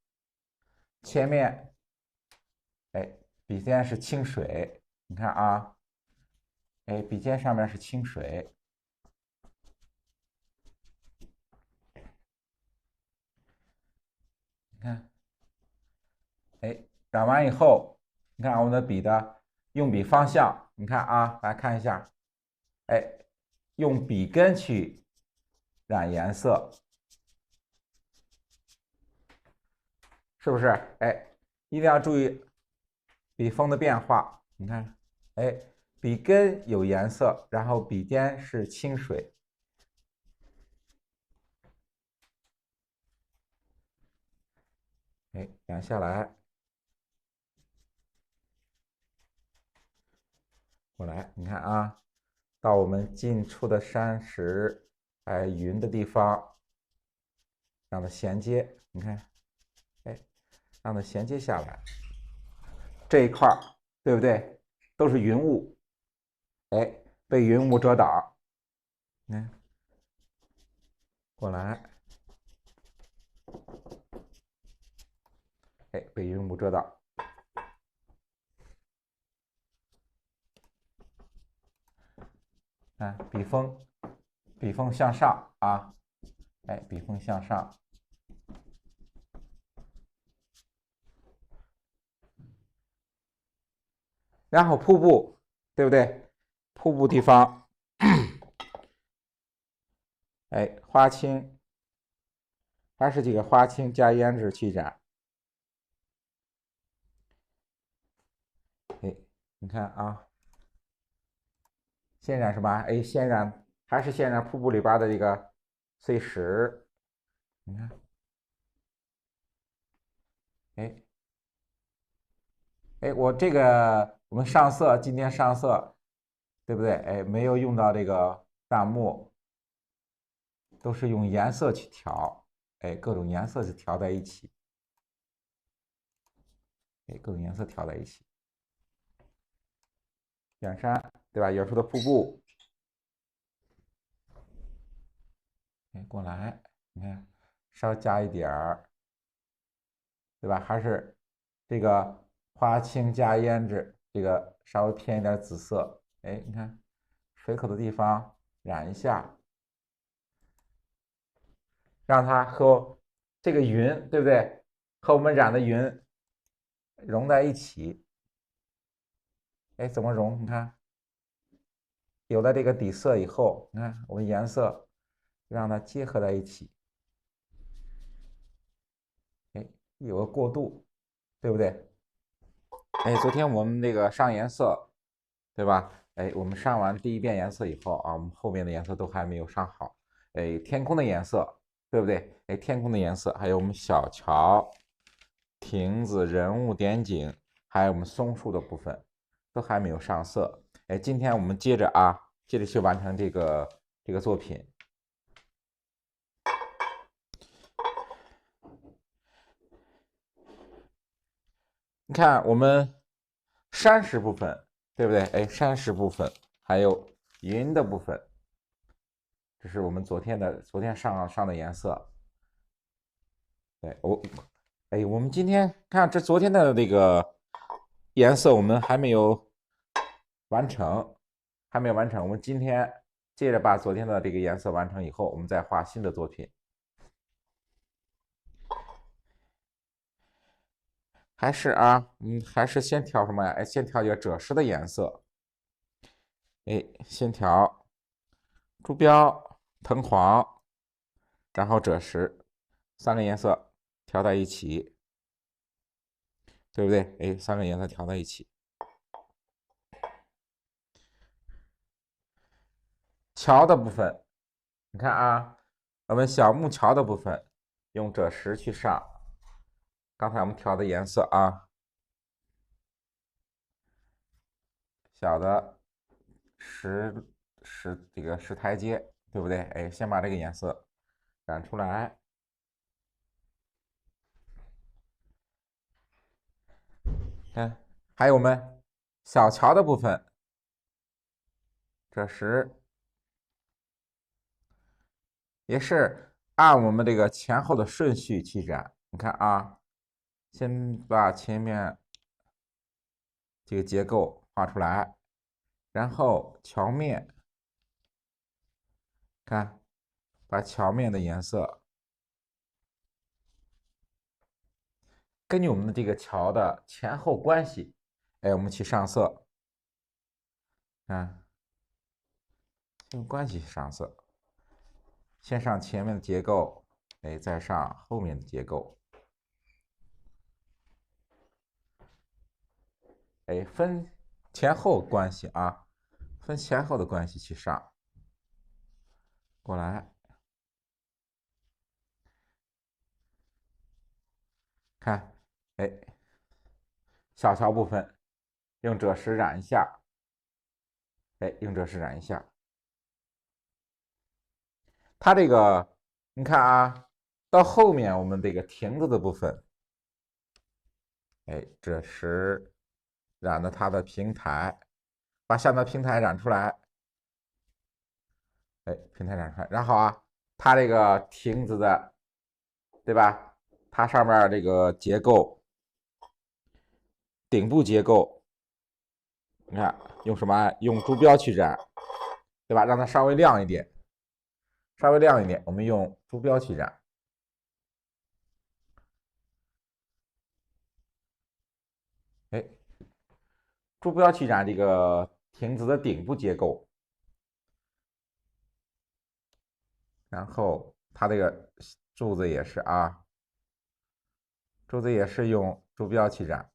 前面，笔尖是清水，你看啊，笔尖上面是清水。你看，染完以后，你看我们的笔的用笔方向，你看啊，来看一下，用笔根去染颜色，是不是？一定要注意笔锋的变化。你看，笔根有颜色，然后笔尖是清水。哎，两下来，过来，你看啊，到我们近处的山石，哎，云的地方，让它衔接，你看，哎，让它衔接下来，这一块对不对？都是云雾，哎，被云雾遮挡，你看，过来，哎，被云雾遮挡。看笔锋向上啊，哎，笔锋向上，然后瀑布，对不对？瀑布地方，哎，花青，还是这个花青加胭脂去染，哎，你看啊，先染什么？哎，先染还是先染瀑布里边的这个碎石，你看，哎。哎，我这个我们上色，今天上色，对不对？哎，没有用到这个淡墨，都是用颜色去调，哎，各种颜色去调在一起，哎，各种颜色调在一起。远山，对吧？远处的瀑布，哎，过来，你看，稍加一点儿，对吧？还是这个花青加胭脂，这个稍微偏一点紫色，哎，你看水口的地方染一下。让它和这个云，对不对？和我们染的云融在一起。哎，怎么融？你看，有了这个底色以后，你看我们颜色让它结合在一起。哎，有个过渡，对不对？哎，昨天我们这个上颜色，对吧？哎，我们上完第一遍颜色以后啊，我们后面的颜色都还没有上好。哎，天空的颜色，对不对？哎，天空的颜色，还有我们小桥、亭子、人物点景，还有我们松树的部分，都还没有上色。哎，今天我们接着去完成这个作品。你看我们山石部分，对不对？哎，山石部分，还有云的部分，这是我们昨天上的颜色。对，哎，我们今天看这昨天的这个颜色，我们还没有完成，还没有完成。我们今天接着把昨天的这个颜色完成以后，我们再画新的作品。还是啊，还是先调什么呀？哎，先调一个赭石的颜色。哎，先调朱标、藤黄，然后赭石，三个颜色调在一起，对不对？哎，三个颜色调在一起。桥的部分，你看啊，我们小木桥的部分用赭石去上，刚才我们调的颜色啊，小的这个石台阶，对不对？哎，先把这个颜色染出来。看，还有我们小桥的部分，赭石也是按我们这个前后的顺序去染。你看啊，先把前面这个结构画出来，然后桥面，看，把桥面的颜色根据我们的这个桥的前后关系，哎，我们去上色，看，用关系上色，先上前面的结构，哎，再上后面的结构，哎，分前后关系啊，分前后的关系去上，过来。看，哎，小部分用赭石染一下，哎，用赭石染一下。它这个，你看啊，到后面我们这个亭子的部分，哎，赭石染的它的平台，把下面平台染出来，哎，平台染出来，然后啊，它这个亭子的，对吧？它上面这个结构，顶部结构，你看用什么？用朱标去染，对吧？让它稍微亮一点，稍微亮一点，我们用朱标去染。哎，朱标去染这个亭子的顶部结构，然后它这个柱子也是啊，柱子也是用朱标去染。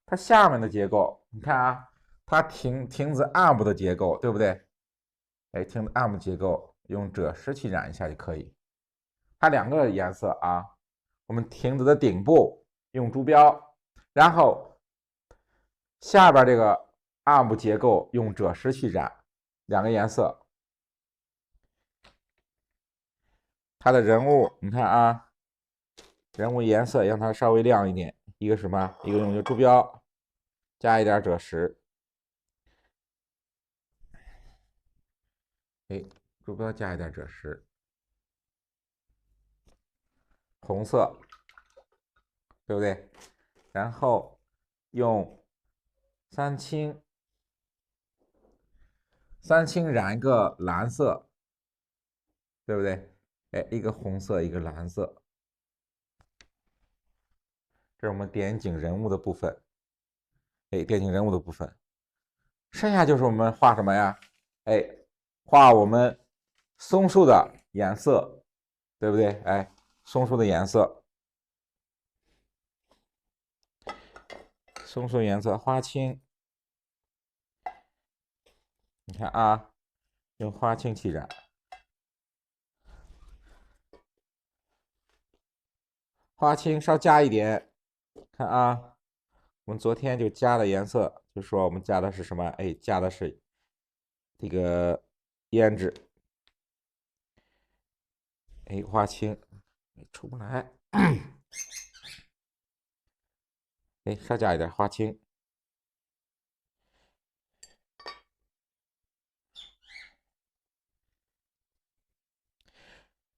它下面的结构，你看啊，它亭子暗部的结构，对不对？哎，亭子暗部结构用赭石去染一下就可以。它两个颜色啊，我们亭子的顶部用朱标，然后下边这个暗部结构用赭石去染，两个颜色。它的人物，你看啊，人物颜色让它稍微亮一点，一个什么？一个用朱标，加一点赭石。哎，朱标加一点赭石，红色，对不对？然后用三青染一个蓝色，对不对？哎，一个红色，一个蓝色，这是我们点景人物的部分。哎，点景人物的部分，剩下就是我们画什么呀？哎，画我们松树的颜色，对不对？哎，松树的颜色，松树颜色花青，你看啊，用花青去染，花青稍加一点，看啊，我们昨天就加的颜色，就说我们加的是什么？哎，加的是这个胭脂，哎，花青出不来，哎，稍加一点花青。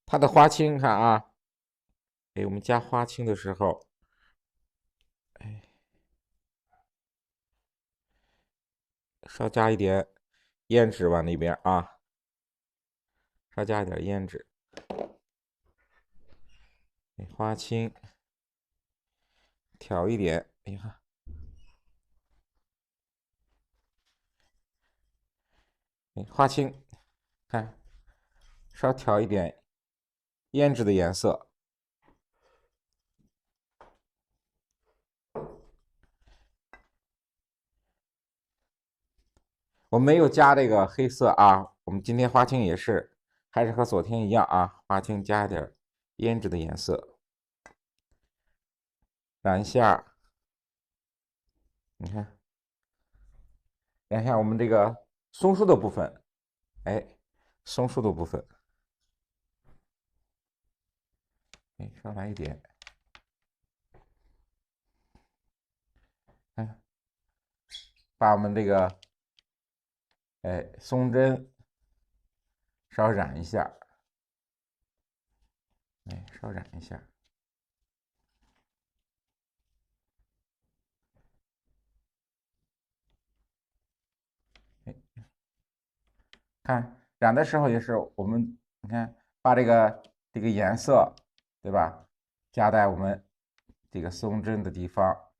它的花青，看啊，哎，我们加花青的时候，哎，稍加一点胭脂往那边啊，稍加一点胭脂，哎，花青挑一点，哎呀，哎，花青，看，稍调一点胭脂的颜色。我没有加这个黑色啊，我们今天花青也是，还是和昨天一样啊，花青加一点胭脂的颜色，染一下，你看，染一下我们这个松树的部分，哎，松树的部分，哎，稍来一点，哎，把我们这个，哎，松针稍染一下，哎，稍染一下。看染的时候也是我们，你看把这个颜色，对吧？加在我们这个松针的地方，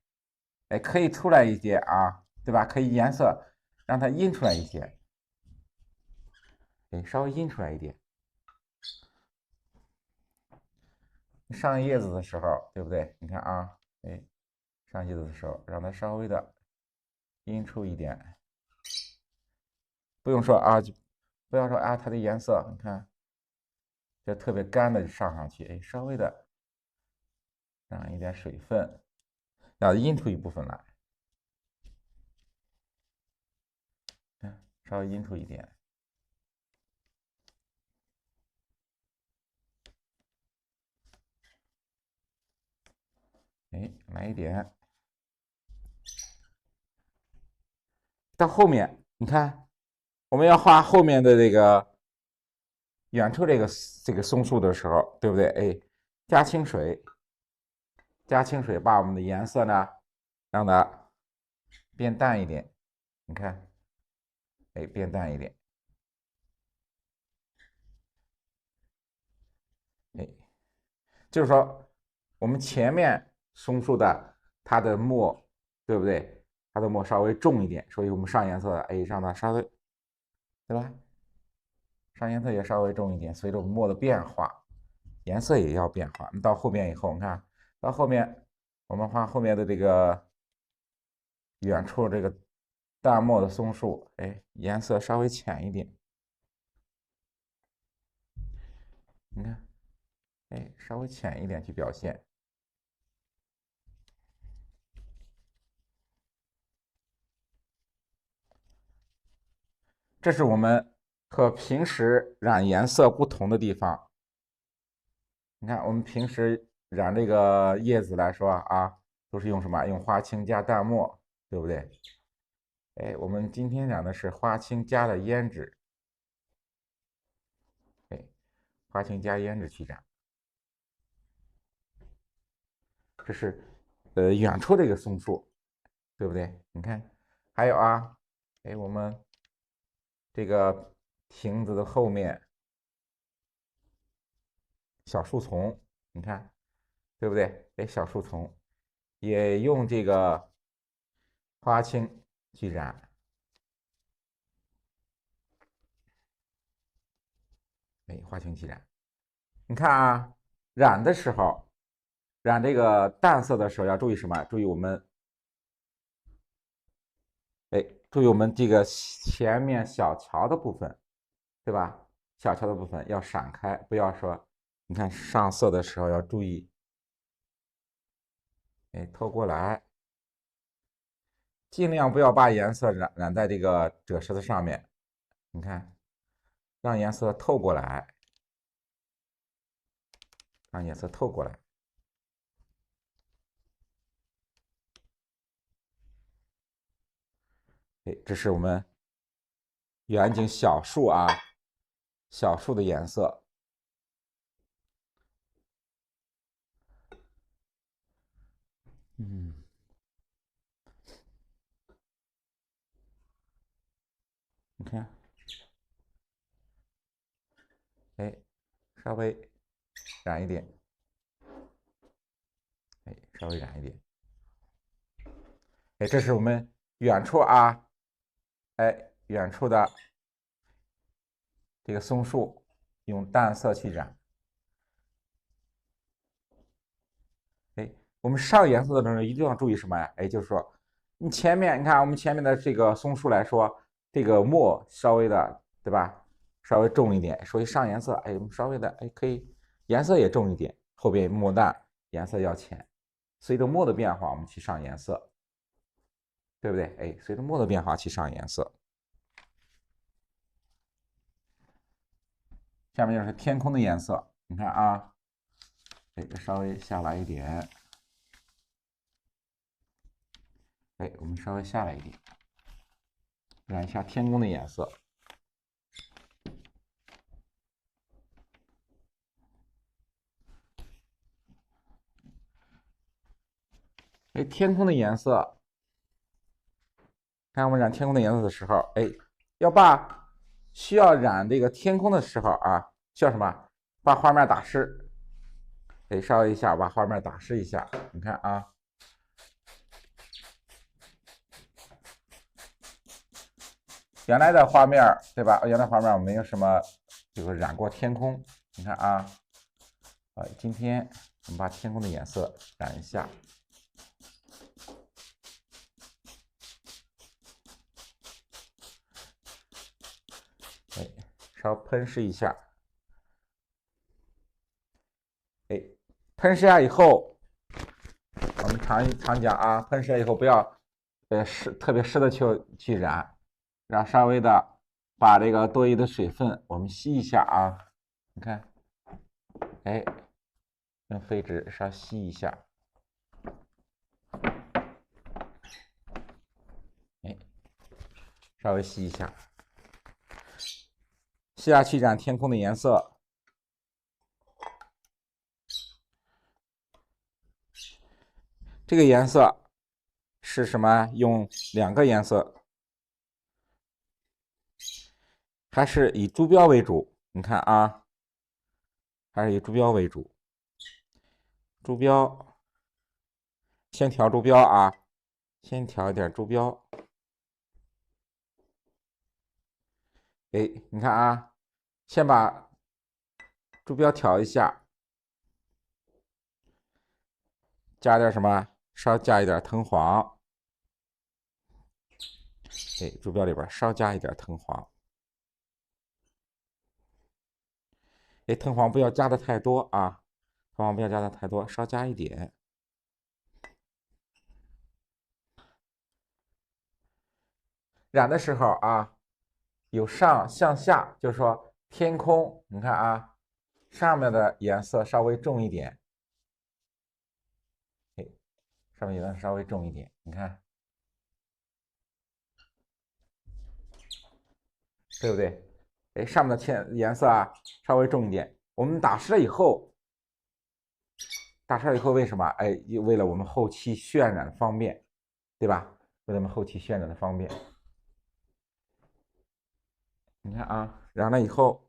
哎，可以出来一些啊，对吧？可以颜色让它阴出来一些，哎，稍微阴出来一点。上叶子的时候，对不对？你看啊，哎，上叶子的时候让它稍微的阴出一点，不用说啊，就不要说啊，它的颜色，你看这特别干的上去，哎，稍微的让一点水分，要印出一部分来，稍微印出一点。哎，来一点。到后面，你看，我们要画后面的这个远处这个松树的时候，对不对？哎，加清水，加清水，把我们的颜色呢，让它变淡一点。你看，哎，变淡一点。哎，就是说，我们前面松树的它的墨，对不对？它的墨稍微重一点，所以我们上颜色，哎，让它稍微，对吧？上颜色也稍微重一点，随着我们墨的变化，颜色也要变化。到后面以后，你看到后面，我们画后面的这个远处这个淡墨的松树，哎，颜色稍微浅一点。你看，哎，稍微浅一点去表现。这是我们和平时染颜色不同的地方。你看，我们平时染这个叶子来说啊，都是用什么？用花青加淡墨，对不对？哎，我们今天染的是花青加的胭脂，哎，花青加胭脂去染。这是远处这个松树，对不对？你看，还有啊，哎，我们这个亭子的后面小树丛，你看，对不对？哎，小树丛也用这个花青去染，哎，花青去染。你看啊，染的时候，染这个淡色的时候要注意什么？注意我们，哎，注意我们这个前面小桥的部分，对吧？小桥的部分要闪开，不要说，你看上色的时候要注意，哎，透过来，尽量不要把颜色染在这个赭石子上面。你看，让颜色透过来，让颜色透过来。哎，这是我们远景小树啊，小树的颜色。你看，哎，稍微染一点，哎，稍微染一点。哎，这是我们远处啊，哎，远处的这个松树，用淡色去染。哎，我们上颜色的时候一定要注意什么呀？哎，就是说，你前面你看我们前面的这个松树来说，这个墨稍微的，对吧？稍微重一点，所以上颜色，哎，我们稍微的，哎，可以颜色也重一点，后边墨淡，颜色要浅。随着墨的变化，我们去上颜色，对不对？哎，随着墨的变化去上颜色。下面就是天空的颜色，你看啊，哎，稍微下来一点，哎，我们稍微下来一点，染一下天空的颜色。哎，天空的颜色，看我们染天空的颜色的时候，哎，需要染这个天空的时候啊，需要什么？把画面打湿，哎，稍微一下把画面打湿一下，你看啊，原来的画面对吧？原来画面我没有什么，这个染过天空，你看啊，今天我们把天空的颜色染一下。哎，稍喷湿一下，哎，喷湿下以后，们常讲啊，喷射以后不要特别湿的去染，然后稍微的把这个多余的水分我们吸一下啊，你看，哎，用废纸稍吸一下，哎，稍微吸一下，吸下去染天空的颜色。这个颜色是什么？用2个颜色，还是以珠标为主？你看啊，还是以珠标为主。珠标，先调珠标啊，先调一点珠标。哎，你看啊，先把珠标调一下，加点什么？稍加一点藤黄。哎，珠标里边稍加一点藤黄。哎，藤黄不要加的太多啊，藤黄不要加的太多，稍加一点。染的时候啊，由上向下，就是说天空，你看啊，上面的颜色稍微重一点，哎，上面颜色稍微重一点，你看，对不对？哎，上面的颜色啊稍微重一点。我们打湿了以后，为什么？哎，为了我们后期渲染方便，对吧？为了我们后期渲染的方便。你看啊，染了以后，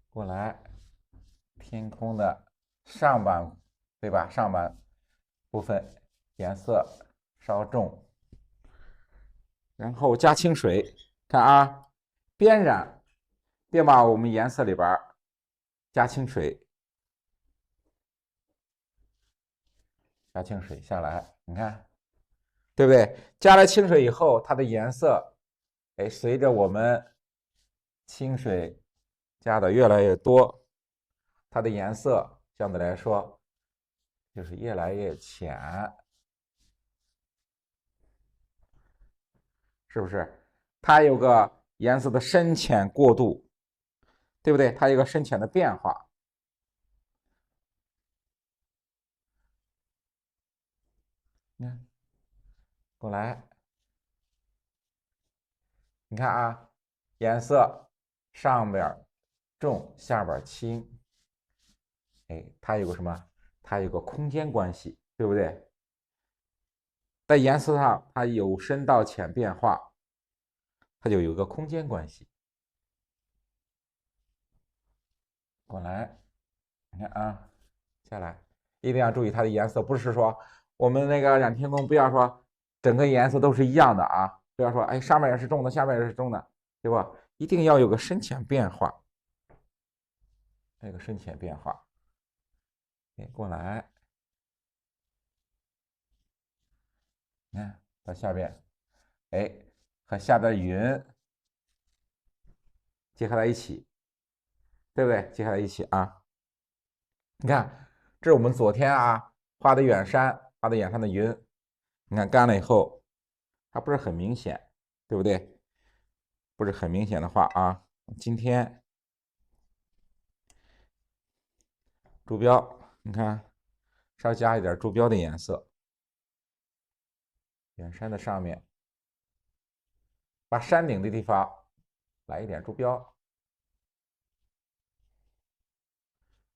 过来，天空的上半，对吧？上半部分颜色稍重，然后加清水，看啊，边染边把我们颜色里边加清水，加清水下来，你看，对不对？加了清水以后，它的颜色，哎，随着我们清水加的越来越多，它的颜色相对来说就是越来越浅，是不是？它有个颜色的深浅过渡，对不对？它有个深浅的变化。你看，过来，你看啊，颜色上边重，下边轻，哎，它有个什么？它有个空间关系，对不对？在颜色上，它由深到浅变化，它就有个空间关系。过来，你看啊，下来一定要注意它的颜色，不是说我们那个染天空不要说整个颜色都是一样的啊，不要说哎上面也是重的，下面也是重的，对吧？一定要有个深浅变化，有个深浅变化。哎，过来，你看到下边，哎，和下边云结合在一起，对不对？结合在一起啊。你看，这是我们昨天啊画的远山，画的远山的云。你看干了以后，它不是很明显，对不对？不是很明显的话啊，今天珠标，你看稍加一点珠标的颜色，远山的上面，把山顶的地方来一点珠标，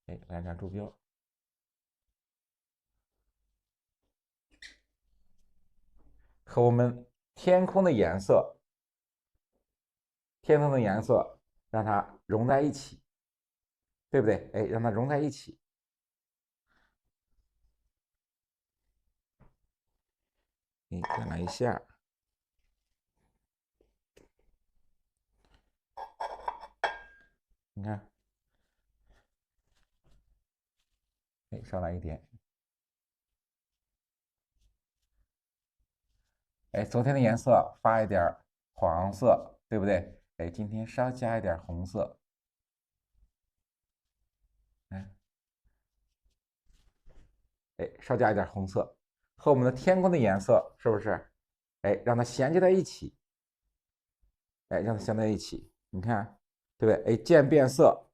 哎，来点珠标。和我们天空的颜色，让它融在一起，对不对？哎，让它融在一起。你再来一下，你看，哎，少来一点。哎，昨天的颜色发一点黄色，对不对？哎，今天稍加一点红色。哎，哎，稍加一点红色，和我们的天空的颜色是不是？哎，让它衔接在一起，哎，让它衔接在一起，你看，对不对？哎，渐变色，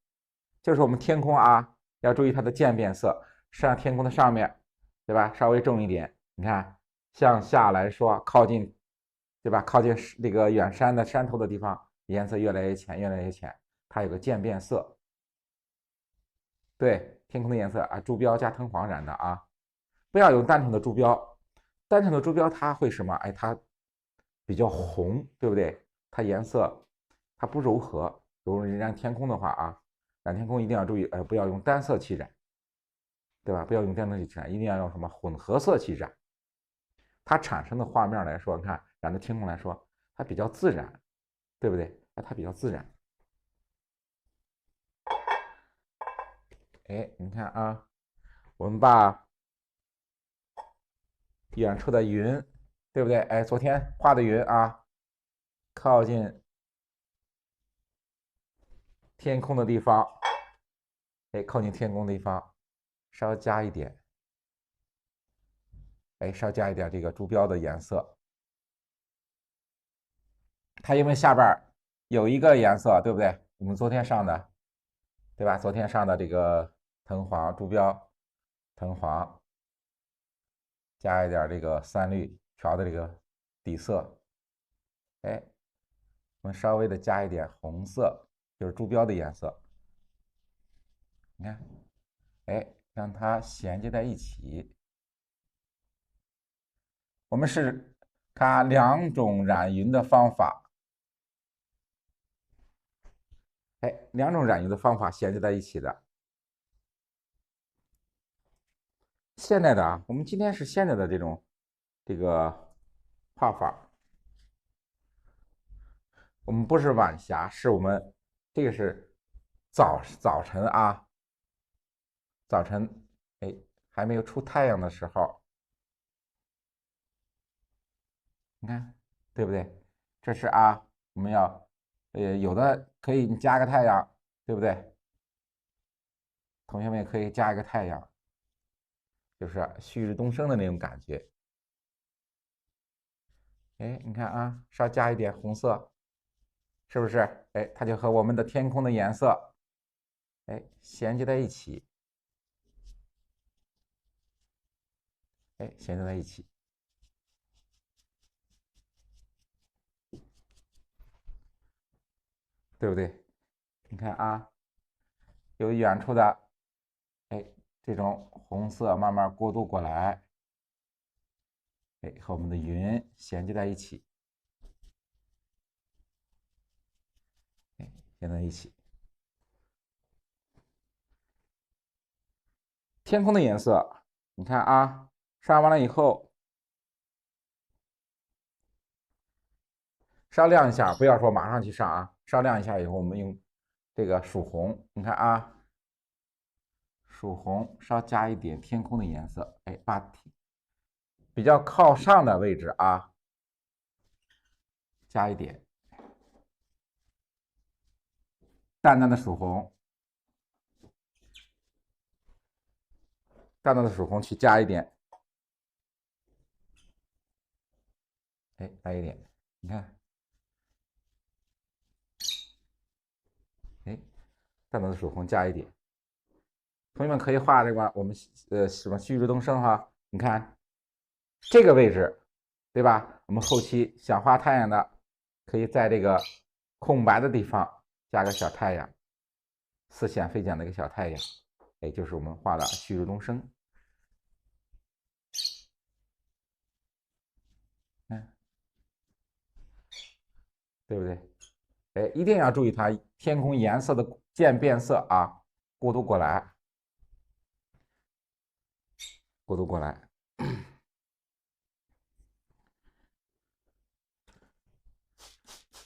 就是我们天空啊，要注意它的渐变色，上天空的上面，对吧？稍微重一点，你看向下来说，靠近，对吧？靠近这个远山的山头的地方，颜色越来越浅，越来越浅，它有个渐变色。对，天空的颜色啊，朱标加藤黄染的啊，不要用单纯的朱标，单纯的朱标它会什么？哎，它比较红，对不对？它颜色它不柔和，如果染天空的话啊，染天空一定要注意，不要用单色去染，对吧？不要用单色去染，一定要用什么混合色去染。它产生的画面来说，你看染的天空来说，它比较自然，对不对？它比较自然。哎，你看啊，我们把远处的云，对不对？哎，昨天画的云啊，靠近天空的地方，哎，靠近天空的地方，稍加一点，哎，稍加一点这个朱标的颜色。它因为下边有一个颜色，对不对？我们昨天上的，对吧？昨天上的这个藤黄朱标，藤黄，加一点这个三绿调的这个底色，哎，我们稍微的加一点红色，就是朱标的颜色。你看，哎，让它衔接在一起。我们是看两种染云的方法，哎，两种染云的方法衔接在一起的。现在的啊，我们今天是现在的这个画法，我们不是晚霞，是我们这个是早晨啊，早晨，哎，还没有出太阳的时候，你看对不对？这是啊，我们要有的可以你加个太阳，对不对？同学们也可以加一个太阳，就是旭日东升的那种感觉。哎，你看啊，稍加一点红色，是不是？哎，它就和我们的天空的颜色，哎，衔接在一起，哎，衔接在一起，对不对？你看啊，由远处的，哎，这种红色慢慢过渡过来，哎，和我们的云衔接在一起，哎，衔接在一起。天空的颜色，你看啊，上完了以后，稍亮一下，不要说马上去上啊，稍亮一下以后，我们用这个曙红，你看啊，曙红稍加一点天空的颜色，哎，把比较靠上的位置啊，加一点淡淡的曙红，淡淡的曙红去加一点，哎，来一点，你看，哎，淡淡的曙红加一点。同学们可以画这个我们什么旭日东升哈，你看这个位置，对吧？我们后期想画太阳的，可以在这个空白的地方加个小太阳，似显非显的一个小太阳，哎，就是我们画的旭日东升。嗯，对不对？哎，一定要注意它天空颜色的渐变色啊，过渡过来，过渡过来。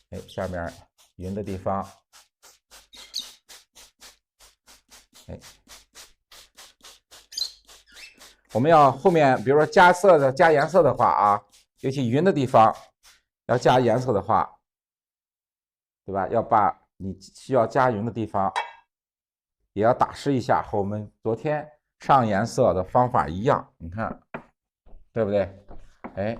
哎，下面云的地方，哎，我们要后面比如说加颜色的话啊，尤其云的地方要加颜色的话，对吧？要把你需要加云的地方也要打湿一下，和我们昨天上颜色的方法一样，你看，对不对？哎，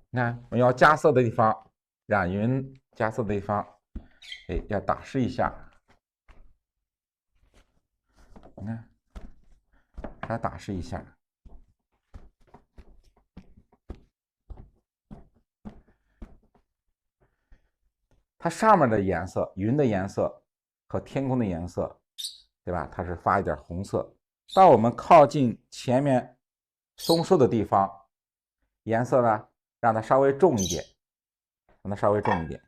你看我们要加色的地方，染匀加色的地方，哎，要打湿一下。你看，它打湿一下。它上面的颜色，云的颜色和天空的颜色，对吧？它是发一点红色。到我们靠近前面松树的地方，颜色呢，让它稍微重一点，让它稍微重一点。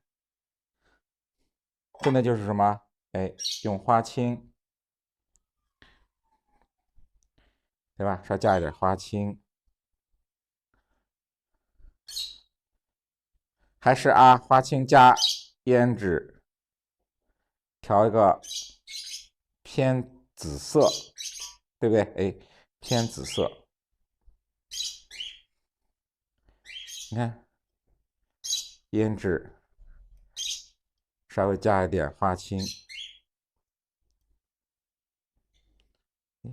真的就是什么？哎，用花青，对吧？稍加一点花青，还是啊，花青加胭脂，调一个偏紫色，对不对？哎，偏紫色。你看，胭脂，稍微加一点花青。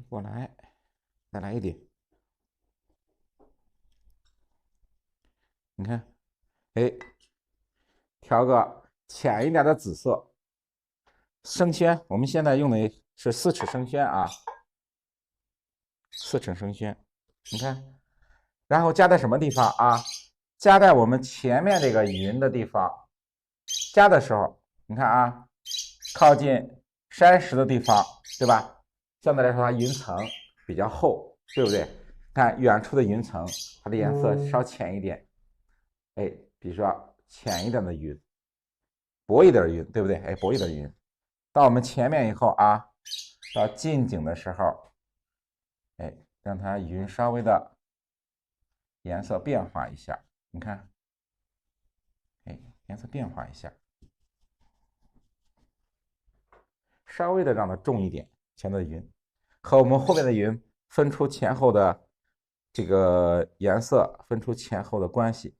过来，再来一点。你看，哎，调个浅一点的紫色。生宣，我们现在用的是4尺生宣啊，4尺生宣。你看，然后加在什么地方啊？加在我们前面这个云的地方。加的时候，你看啊，靠近山石的地方，对吧？相对来说，它云层比较厚，对不对？看远处的云层，它的颜色稍浅一点。哎，比如说浅一点的云，薄一点的云，对不对？哎，薄一点的云。到我们前面以后啊，到近景的时候，哎，让它云稍微的颜色变化一下。你看，哎，颜色变化一下，稍微的让它重一点，前面的云和我们后面的云分出前后的这个颜色，分出前后的关系，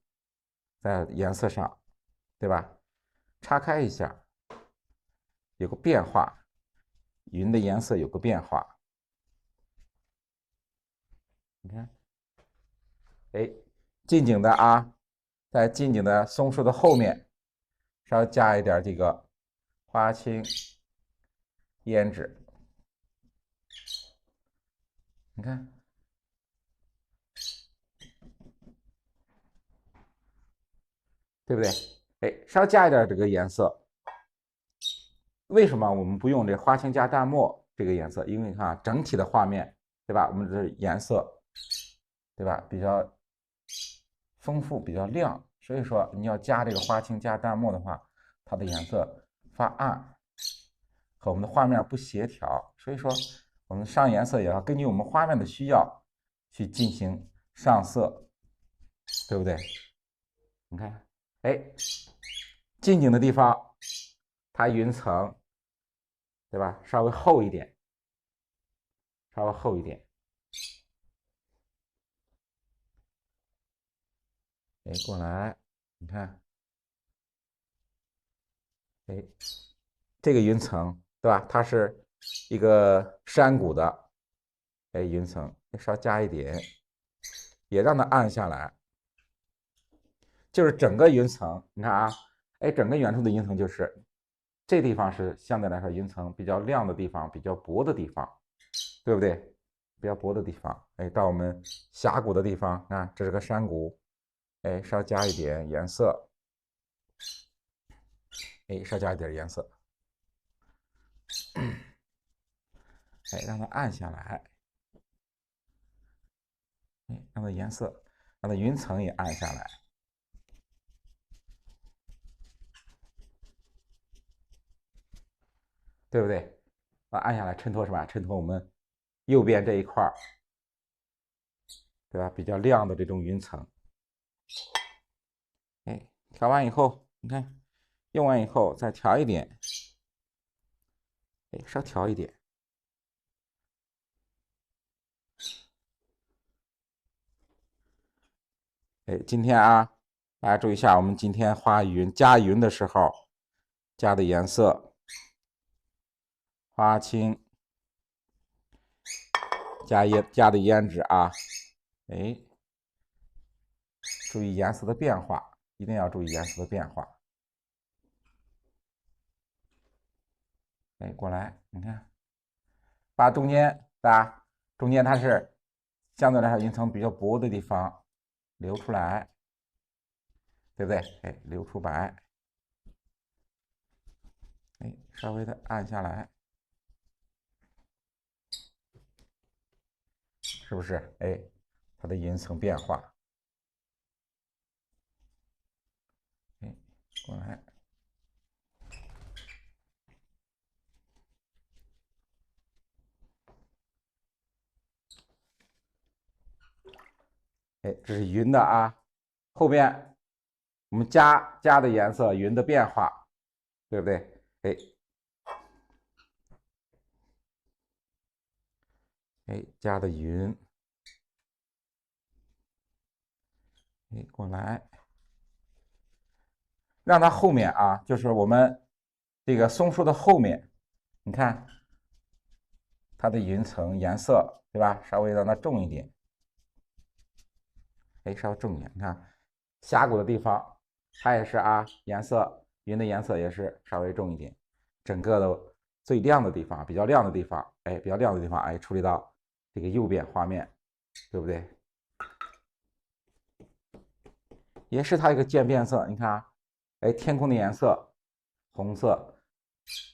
在颜色上，对吧？岔开一下，有个变化，云的颜色有个变化。你看，哎，近景的啊，在近景的松树的后面，稍微加一点这个花青、胭脂。你看，对不对？哎，稍加一点这个颜色。为什么我们不用这花青加淡墨这个颜色？因为你看整体的画面，对吧？我们这颜色，对吧？比较丰富，比较亮，所以说你要加这个花青加淡墨的话，它的颜色发暗，和我们的画面不协调。所以说我们上颜色也要根据我们画面的需要去进行上色，对不对？你看，哎，近景的地方，它云层，对吧？稍微厚一点，稍微厚一点。哎，过来，你看，哎，这个云层，对吧？它是一个山谷的，哎，云层，稍加一点，也让它暗下来。就是整个云层，你看啊，哎，整个远处的云层就是这地方是相对来说云层比较亮的地方，比较薄的地方，对不对？比较薄的地方，哎，到我们峡谷的地方，啊，这是个山谷，哎，稍加一点颜色，哎，稍加一点颜色，哎，让它暗下来，哎，让它颜色，让它云层也暗下来，对不对？把暗下来衬托什么？衬托我们右边这一块，对吧？比较亮的这种云层。哎，调完以后，你看，用完以后再调一点，哎，稍调一点。哎，今天啊，大家注意一下，我们今天画云加云的时候加的颜色，花青加的胭脂啊，哎，注意颜色的变化，一定要注意颜色的变化。哎，过来，你看，把中间它是相对来说云层比较薄的地方留出来，对不对？哎，留出白，哎，稍微的按下来，是不是？哎，它的云层变化，哎，过来。哎，这是云的啊，后边我们加的颜色，云的变化，对不对？哎，加的云，哎，过来，让它后面啊，就是我们这个松树的后面，你看它的云层颜色，对吧？稍微让它重一点，哎，稍微重一点，你看峡谷的地方，它也是啊，颜色云的颜色也是稍微重一点，整个的最亮的地方，比较亮的地方，哎，比较亮的地方，哎，处理到这个右边画面，对不对？也是它一个渐变色，你看啊，哎，天空的颜色红色，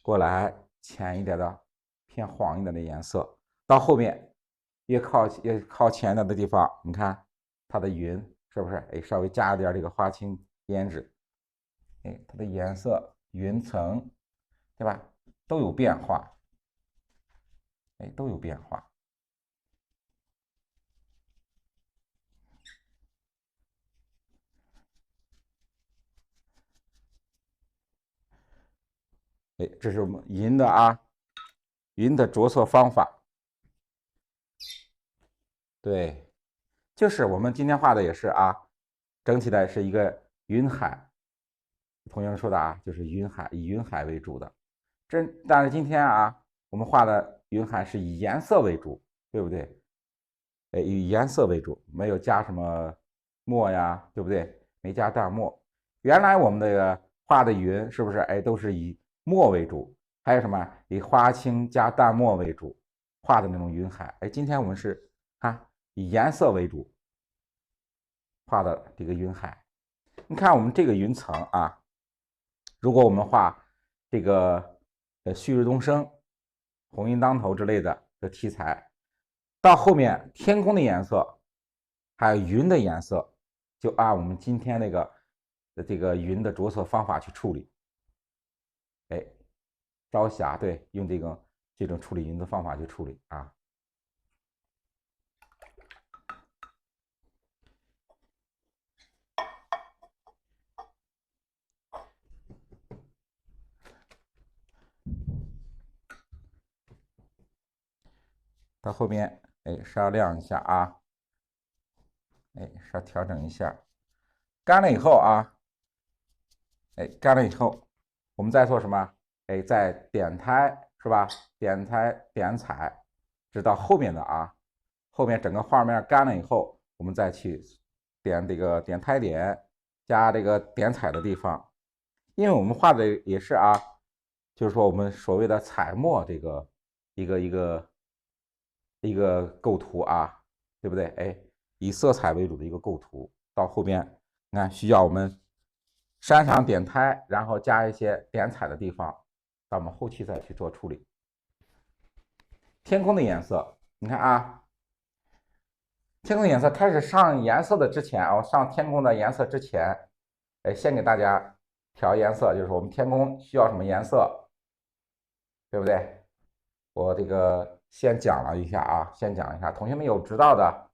过来浅一点的偏黄一点的颜色，到后面越靠前点的地方，你看它的云是不是？哎，稍微加一点这个花青胭脂，哎，它的颜色云层，对吧？都有变化，哎，都有变化。哎，这是我们云的啊，云的着色方法。对，就是我们今天画的也是啊，整体的是一个云海。同学们说的啊，就是云海，以云海为主的。但是今天啊，我们画的云海是以颜色为主，对不对？哎，以颜色为主，没有加什么墨呀，对不对？没加淡墨。原来我们这个画的云是不是？哎，都是以墨为主，还有什么以花青加淡墨为主画的那种云海。哎，今天我们是以颜色为主画的这个云海。你看我们这个云层啊，如果我们画这个旭日东升、红云当头之类的题材，到后面天空的颜色，还有云的颜色，就按我们今天这个云的着色方法去处理。哎，朝霞，对，用这种处理云的方法去处理啊。到后面，哎，稍亮一下啊，哎，稍调整一下。干了以后啊，哎，干了以后，我们再做什么？哎，再点胎是吧？点胎点彩，直到后面的啊，后面整个画面干了以后，我们再去点这个点胎点，加这个点彩的地方，因为我们画的也是啊，就是说我们所谓的彩墨这个一个构图啊，对不对？哎，以色彩为主的一个构图，到后边你看需要我们山上点胎，然后加一些点彩的地方，到我们后期再去做处理。天空的颜色，你看啊，天空的颜色开始上颜色的之前啊，上天空的颜色之前，哎，先给大家调颜色，就是我们天空需要什么颜色，对不对？我这个先讲了一下啊，先讲一下，同学们有知道的，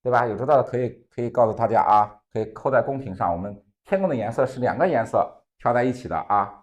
对吧？有知道的可以告诉大家啊，可以扣在公屏上。我们天空的颜色是2个颜色调在一起的啊。